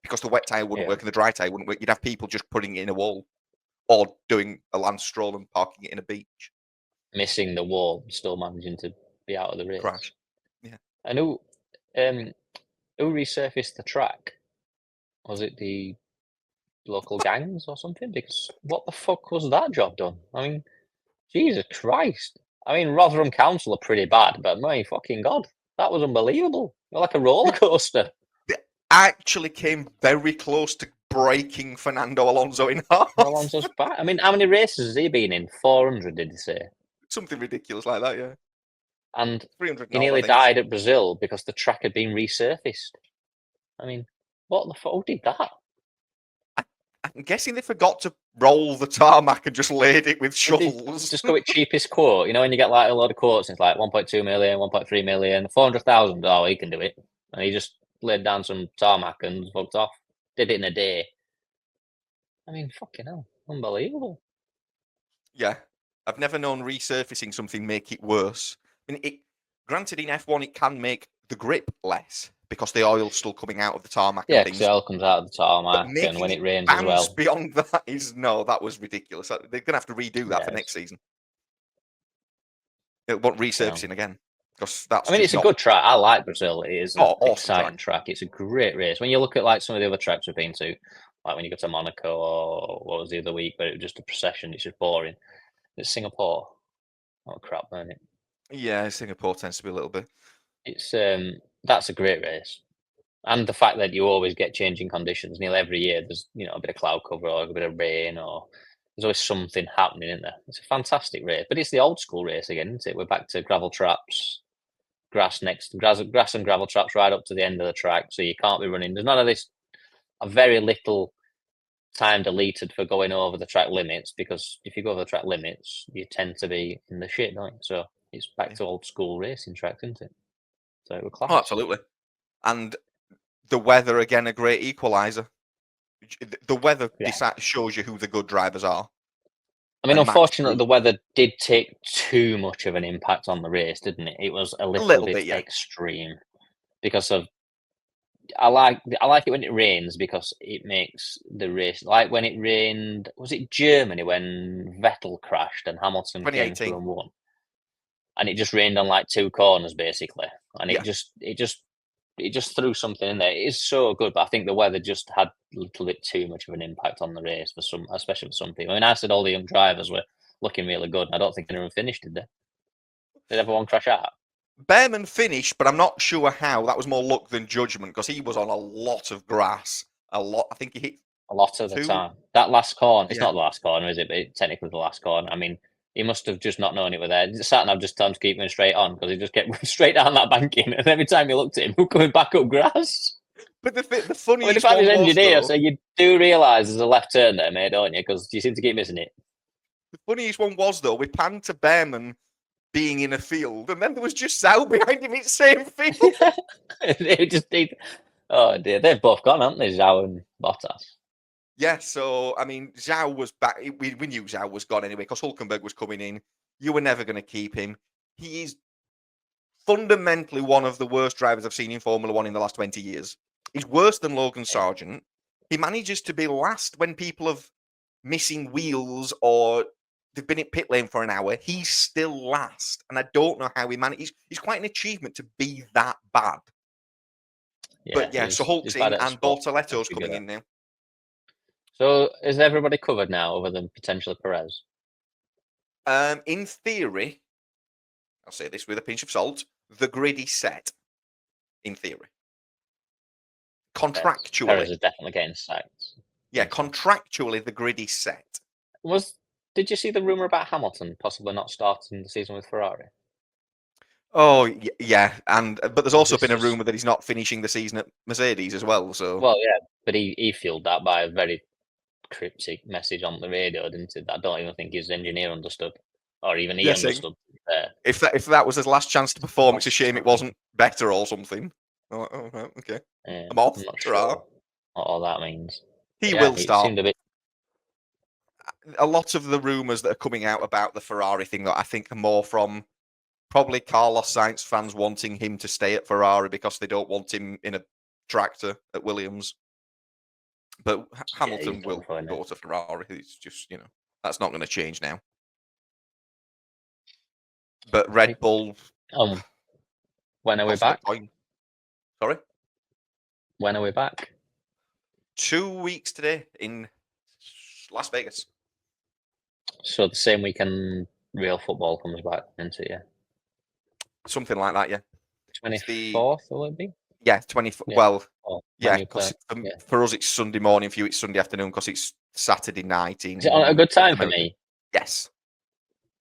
Because the wet tyre wouldn't Yeah. work and the dry tyre wouldn't work. You'd have people just putting it in a wall or doing a Lance Stroll and parking it in a beach. Missing the wall, still managing to be out of the race. Crash. Yeah. And who resurfaced the track? Was it the local gangs or something? Because what the fuck was that job done? I mean, Jesus Christ. I mean, Rotherham Council are pretty bad, but my fucking God, that was unbelievable. Like a roller coaster. They actually came very close to breaking Fernando Alonso in half. Alonso's back. I mean, how many races has he been in? 400, did he say? Something ridiculous like that, yeah. And 300 he odd, I nearly think. died at Brazil because the track had been resurfaced. I mean, what the fuck? Who did that? I'm guessing they forgot to roll the tarmac and just laid it with Did they shovels. just go with cheapest quote. You know, when you get like a load of quotes, it's like 1.2 million, 1.3 million, 400,000. Oh, he can do it. And he just laid down some tarmac and fucked off. Did it in a day. I mean, fucking hell. Unbelievable. Yeah. I've never known resurfacing something make it worse. I mean, granted, in F1, it can make the grip less because the oil's still coming out of the tarmac Yeah, and because things. the oil comes out of the But tarmac, and making when it it rains as bounce well. beyond that is no, that was ridiculous. They're going to have to redo that for next season. It won't resurfacing again because that's. I mean, it's a good track. I like Brazil. It is an awesome exciting track. It's a great race. When you look at like some of the other tracks we've been to, like when you go to Monaco or what was the other week, where it was just a procession. It's just boring. It's Singapore. Oh crap, man! Yeah, Singapore tends to be a little bit. It's that's a great race, and the fact that you always get changing conditions nearly every year. There's a bit of cloud cover or a bit of rain, or there's always something happening in there. It's a fantastic race, but it's the old school race again, isn't it? We're back to gravel traps, grass and gravel traps right up to the end of the track, so you can't be running. There's none of this. A very little time deleted for going over the track limits, because if you go over the track limits, you tend to be in the shit, don't you? So it's back to old school racing tracks, isn't it? So it was class. Oh, absolutely. And the weather again, a great equalizer. The weather shows you who the good drivers are. I mean, unfortunately, the weather did take too much of an impact on the race, didn't it? It was a little bit extreme because of. I like it when it rains because it makes the race, like when it rained. Was it Germany when Vettel crashed and Hamilton came through and won? And it just rained on like 2 corners basically, and it just threw something in there. It is so good, but I think the weather just had a little bit too much of an impact on the race for some, especially for some people. I mean, I said all the young drivers were looking really good, and I don't think anyone finished, did they? Did everyone crash out? Behrman finished, but I'm not sure how. That was more luck than judgment because he was on a lot of grass. A lot. I think he hit a lot of the time. That last corner, it's not the last corner, is it? But it's technically the last corner. I mean, he must have just not known it was there. Sat nav just told him to keep going straight on because he just kept straight down that banking, and every time you looked at him, he was coming back up grass. But the funniest one was, the fact he's engineer, so you do realise there's a left turn there, mate, don't you? Because you seem to keep missing it. The funniest one was, though, we panned to Behrman being in a field, and then there was just Zhao behind him in the same field. They just need. Oh dear, they've both gone, haven't they, Zhao and Bottas? Yeah, so I mean, Zhao was back. We knew Zhao was gone anyway because Hulkenberg was coming in. You were never going to keep him. He is fundamentally one of the worst drivers I've seen in Formula One in the last 20 years. He's worse than Logan Sargent. He manages to be last when people have missing wheels or they've been in pit lane for an hour. He's still last, and I don't know how he manages. He's quite an achievement to be that bad. Yeah, But yeah, so Hulk's bad in at and sport. Bortoletto's coming in now. So is everybody covered now, other than potentially Perez? In theory, I'll say this with a pinch of salt, the grid is set. In theory. Contractually. Perez is definitely getting sacked. Yeah, contractually, the grid is set. Did you see the rumour about Hamilton possibly not starting the season with Ferrari? Oh, yeah, but there's also been a rumour that he's not finishing the season at Mercedes as well, so... Well, yeah, but he fueled that by a very cryptic message on the radio, didn't it? I don't even think his engineer understood, or even he understood. If that was his last chance to perform, it's a shame it wasn't better or something. Oh, right, okay. Yeah, I'm off. I'm not sure what all that means. He will start. Seemed a bit... A lot of the rumours that are coming out about the Ferrari thing that I think are more from probably Carlos Sainz fans wanting him to stay at Ferrari because they don't want him in a tractor at Williams. But Hamilton will go to Ferrari. It's just, that's not going to change now. But Red Bull... when are we back? Sorry? When are we back? 2 weeks today in Las Vegas. So the same weekend real football comes back, isn't it? Yeah. Something like that, yeah. 24th, will it be? Yeah, 24th. Yeah. Well, yeah, because for us it's Sunday morning, for you it's Sunday afternoon because it's Saturday night. Is it on a good time for me? Yes.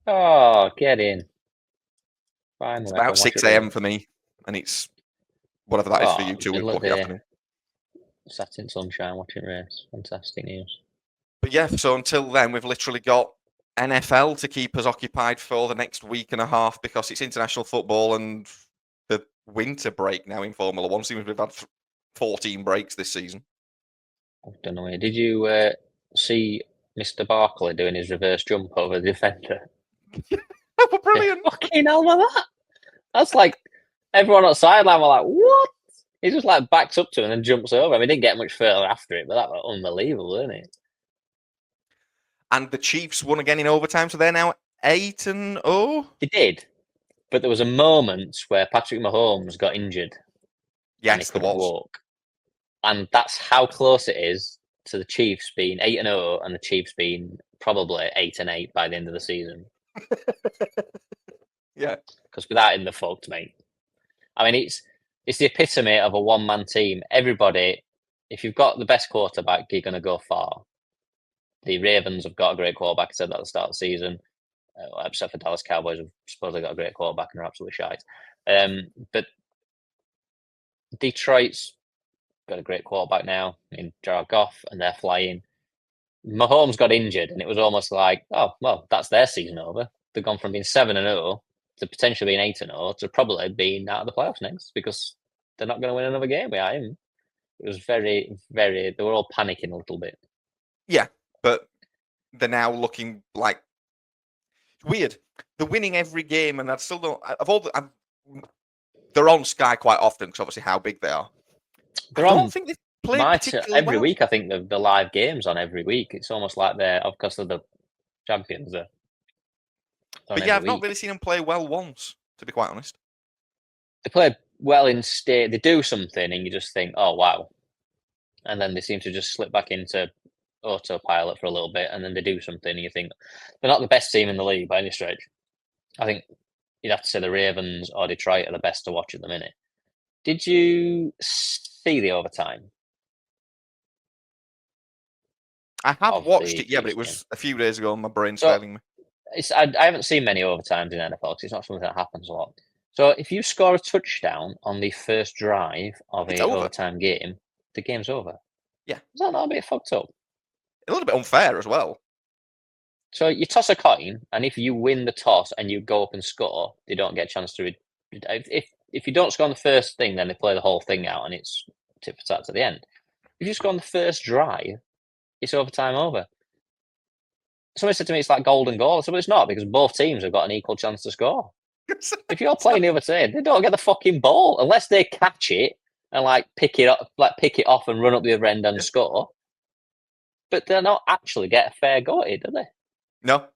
Oh, get in. Finally, it's about 6 a.m. for me, and it's whatever that is for you, 2 o'clock in the afternoon. Sat in sunshine watching race. Fantastic news. But yeah, so until then, we've literally got NFL to keep us occupied for the next week and a half because it's international football and the winter break now in Formula One. Seems we've had 14 breaks this season. I don't know. Did you see Mr. Barkley doing his reverse jump over the defender? That was brilliant. Fucking hell with that. That's like everyone on the sideline were like, what? He just like backs up to him and then jumps over. I mean, he didn't get much further after it, but that was unbelievable, isn't it? And the Chiefs won again in overtime, so they're now 8-0. They did, but there was a moment where Patrick Mahomes got injured. Yes, and he couldn't walk. And that's how close it is to the Chiefs being 8-0 and the Chiefs being probably 8-8 by the end of the season. Yeah, because without him, they're fucked, mate. I mean, it's the epitome of a one-man team. Everybody, if you've got the best quarterback, you're going to go far. The Ravens have got a great quarterback. I said that at the start of the season, except for Dallas Cowboys, have supposedly got a great quarterback and are absolutely shite. But Detroit's got a great quarterback now in Jared Goff, and they're flying. Mahomes got injured, and it was almost like, oh, well, that's their season over. They've gone from being 7-0 to potentially being 8-0 to probably being out of the playoffs next because they're not going to win another game without him. It was very, very... They were all panicking a little bit. Yeah, but they're now looking like... Weird. They're winning every game, and I still don't... They're on Sky quite often because obviously how big they are. I don't think they've played particularly every well. week. I think the live games on every week. It's almost like they're, of course, they're the champions. But yeah, I've not really seen them play well once, to be quite honest. They play well in state. They do something, and you just think, "Oh wow!" And then they seem to just slip back into autopilot for a little bit, and then they do something, and you think they're not the best team in the league by any stretch. I think you'd have to say the Ravens or Detroit are the best to watch at the minute. Did you see the overtime? I have watched it, yeah, but it was a few days ago and my brain's failing me. I haven't seen many overtimes in NFL because it's not something that happens a lot. So if you score a touchdown on the first drive of an overtime game, the game's over. Yeah. Is that not a bit fucked up? A little bit unfair as well. So you toss a coin, and if you win the toss and you go up and score, they don't get a chance to. If you don't score on the first thing, then they play the whole thing out, and it's tit for tat to the end. If you score on the first drive, it's overtime over. Somebody said to me it's like golden goal. I said, well, it's not, because both teams have got an equal chance to score. If you're playing the other team, they don't get the fucking ball unless they catch it and pick it up, pick it off and run up the other end and score. But they'll not actually get a fair go at it, do they? No,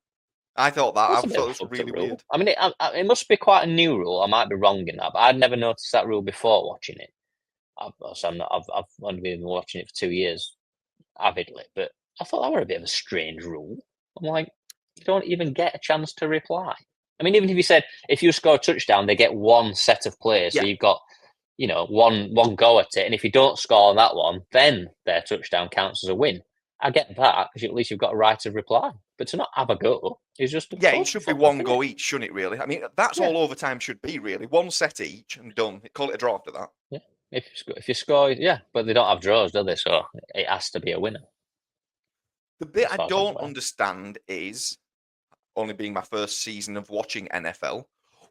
I thought that. That's I a bit thought of it a was really rule. weird. I mean, it must be quite a new rule. I might be wrong in that, but I'd never noticed that rule before watching it. I've only been watching it for 2 years avidly, but I thought that were a bit of a strange rule. I'm like, you don't even get a chance to reply. I mean, even if you said if you score a touchdown, they get one set of players, so Yeah. you've got one go at it, and if you don't score on that one, then their touchdown counts as a win. I get that, because at least you've got a right of reply. But to not have a go is just a Yeah, total it should be fuck one off, go innit? each, shouldn't it? Really? I mean, that's Yeah. all overtime should be. Really, one set each and done. Call it a draw after that. Yeah. If you score, yeah, but they don't have draws, do they? So it has to be a winner. The bit As I far as I'm don't aware. understand is, only being my first season of watching NFL,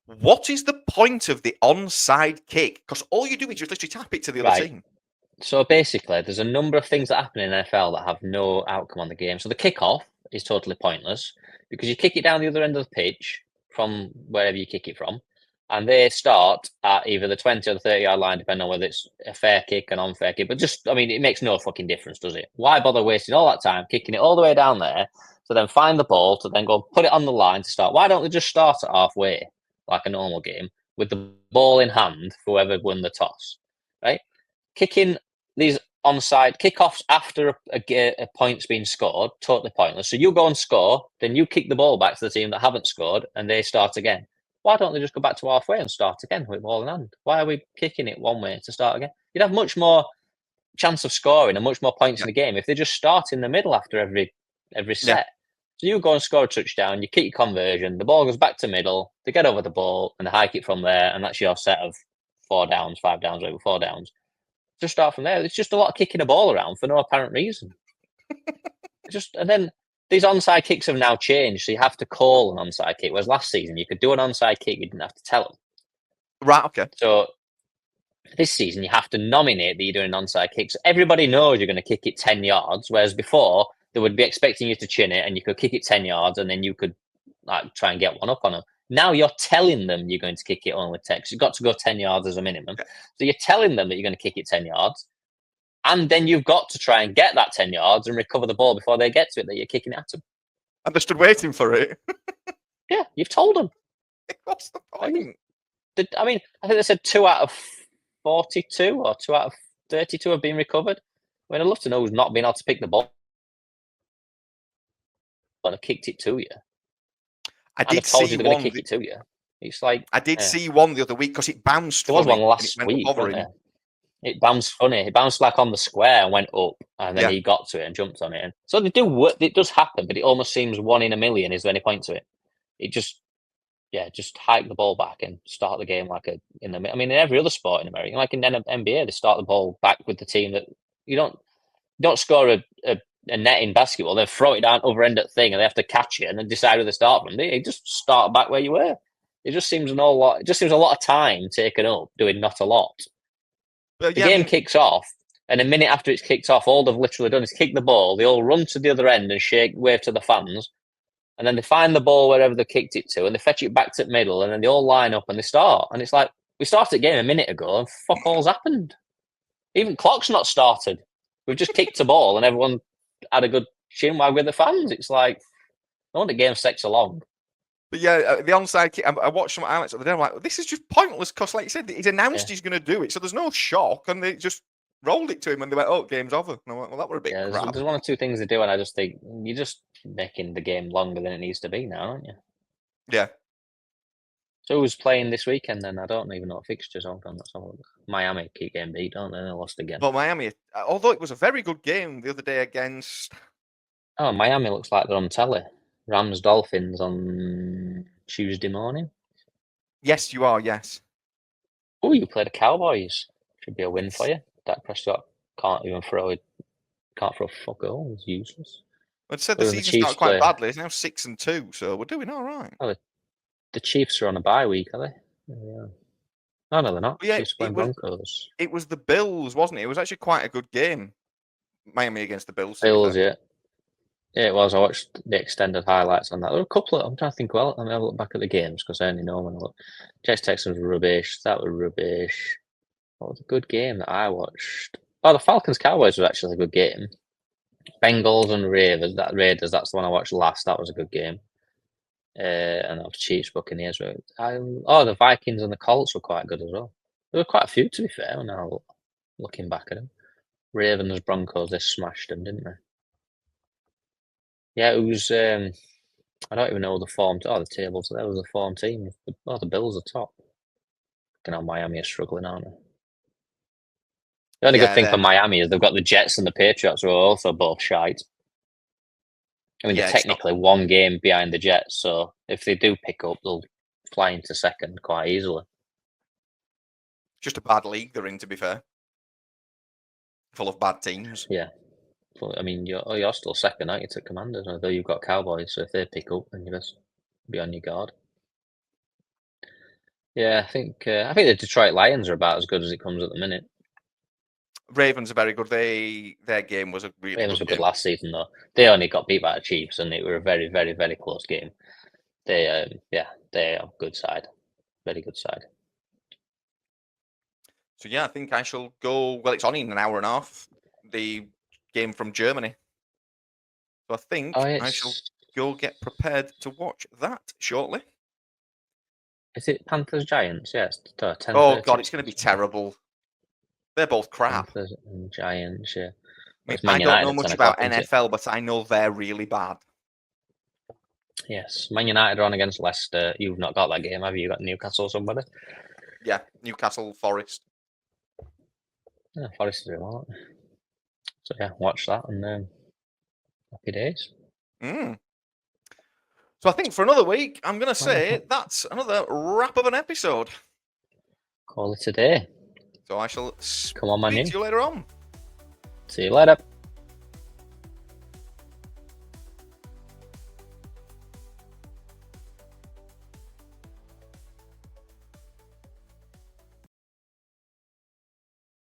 what is the point of the onside kick? Because all you do is just literally tap it to the other Right. team. So basically, there's a number of things that happen in NFL that have no outcome on the game. So the kickoff is totally pointless because you kick it down the other end of the pitch from wherever you kick it from, and they start at either the 20 or the 30-yard line, depending on whether it's a fair kick, an unfair kick. But just, I mean, it makes no fucking difference, does it? Why bother wasting all that time kicking it all the way down there to then find the ball to then go and put it on the line to start? Why don't they just start at halfway like a normal game with the ball in hand for whoever won the toss, right? Kicking these onside kickoffs after a point's been scored, totally pointless. So you go and score, then you kick the ball back to the team that haven't scored, and they start again. Why don't they just go back to halfway and start again with ball in hand? Why are we kicking it one way to start again? You'd have much more chance of scoring and much more points Yeah. in the game if they just start in the middle after every set. Yeah. So you go and score a touchdown, you kick your conversion, the ball goes back to middle, they get over the ball, and they hike it from there, and that's your set of 4 downs, 5 downs, over 4 downs. Just start from there. It's just a lot of kicking a ball around for no apparent reason. And then these onside kicks have now changed, so you have to call an onside kick. Whereas last season you could do an onside kick, you didn't have to tell them. Right. Okay. So this season you have to nominate that you're doing an onside kick. So everybody knows you're going to kick it 10 yards. Whereas before they would be expecting you to chin it, and you could kick it 10 yards, and then you could try and get one up on them. Now you're telling them you're going to kick it only 10. You've got to go 10 yards as a minimum. Okay. So you're telling them that you're going to kick it 10 yards. And then you've got to try and get that 10 yards and recover the ball before they get to it that you're kicking at them. And they stood waiting for it. Yeah, you've told them. What's the point? I mean, I think they said 2 out of 42 or 2 out of 32 have been recovered. I mean, I'd love to know who's not been able to pick the ball and have kicked it to you. I And did have told see you they're going one. to kick it to you. It's like I did see one the other week because it bounced. there was one funny and last it went week, up over wasn't him. there? It bounced funny. It bounced like on the square and went up, and then Yeah. he got to it and jumped on it. And so they do work. It does happen, but it almost seems 1 in a million. Is there any point to it? It just hike the ball back and start the game I mean, in every other sport in America, like in NBA, they start the ball back with the team that you don't score a net in basketball, then throw it down over end at thing, and they have to catch it and then decide where they start from. They just start back where you were. It just seems a lot of time taken up doing not a lot. But The yeah, game kicks off, and a minute after it's kicked off, all they've literally done is kick the ball. They all run to the other end and wave to the fans, and then they find the ball wherever they kicked it to, and they fetch it back to the middle, and then they all line up and they start. And it's like, we started the game a minute ago, and fuck all's happened. Even clock's not started. We've just kicked the ball, and everyone had a good chinwag with the fans. It's like, no wonder games take so long. But yeah, the onside kick. I watched some highlights the other day. I'm like, this is just pointless because, like you said, he's announced he's going to do it, so there's no shock, and they just rolled it to him, and they went, "Oh, game's over." And I'm like, well, that were a bit crap. There's 1 or 2 things they do, and I just think you're just making the game longer than it needs to be now, aren't you? Yeah. So who's playing this weekend then? I don't even know what fixtures. Hold on, let's have a look. Miami keep getting beat, don't they? They lost again. But Miami, although it was a very good game the other day against. Oh, Miami looks like they're on telly. Rams Dolphins on Tuesday morning. Yes, you are. Yes. Oh, you play the Cowboys. Should be a win for you. Dak Prescott can't throw a fuck all. He's useless. I said Who the are the season Chiefs started quite play? badly. It's now 6-2, so we're doing all right. Oh, the Chiefs are on a bye week, are they? Yeah. Oh, no, they're not. But yeah, Chiefs are playing Broncos. it was the Bills, wasn't it? It was actually quite a good game. Miami against the Bills, to be Bills, fair. yeah. Yeah, it was. I watched the extended highlights on that. There were a couple of, I'm trying to think, well, I'm going to look back at the games because I only know when I look. Jets Texans were rubbish. That was rubbish. What was a good game that I watched? Oh, the Falcons Cowboys was actually a good game. Bengals and Raiders. That's the one I watched last. That was a good game. And that was Chiefs Buccaneers. The Vikings and the Colts were quite good as well. There were quite a few, to be fair, when I was looking back at them. Ravens Broncos, they smashed them, didn't they? Yeah, it was. I don't even know the form. The tables. There was the form team. The Bills are top. Miami are struggling, aren't they? The only good thing for Miami is they've got the Jets and the Patriots, who are also both shite. I mean, they're technically one game behind the Jets, so if they do pick up, they'll fly into second quite easily. Just a bad league they're in, to be fair. Full of bad teams. Yeah. But, I mean, you're still second, aren't you, to Commanders? Although you've got Cowboys, so if they pick up, then you best be on your guard. Yeah, I think the Detroit Lions are about as good as it comes at the minute. Ravens are very good. Their game was a really Ravens good were game. good last season, though. They only got beat by the Chiefs, and it were a very, very, very close game. They are a good side, very good side. So yeah, I think I shall go. Well, it's on in an hour and a half. The game from Germany. So I think I shall go get prepared to watch that shortly. Is it Panthers Giants? Yes. 10:30. Oh god, it's going to be terrible. They're both crap. Panthers and Giants, yeah. I mean, I don't know much about NFL, but I know they're really bad. Yes, Man United are on against Leicester. You've not got that game, have you? You got Newcastle or somebody? Yeah, Newcastle, Forest. Yeah, Forest are well, aren't they? So yeah, watch that and happy days. So I think for another week, I'm going to say that's another wrap of an episode. Call it a day. So I shall Come on, man. speak to you later on. See you later.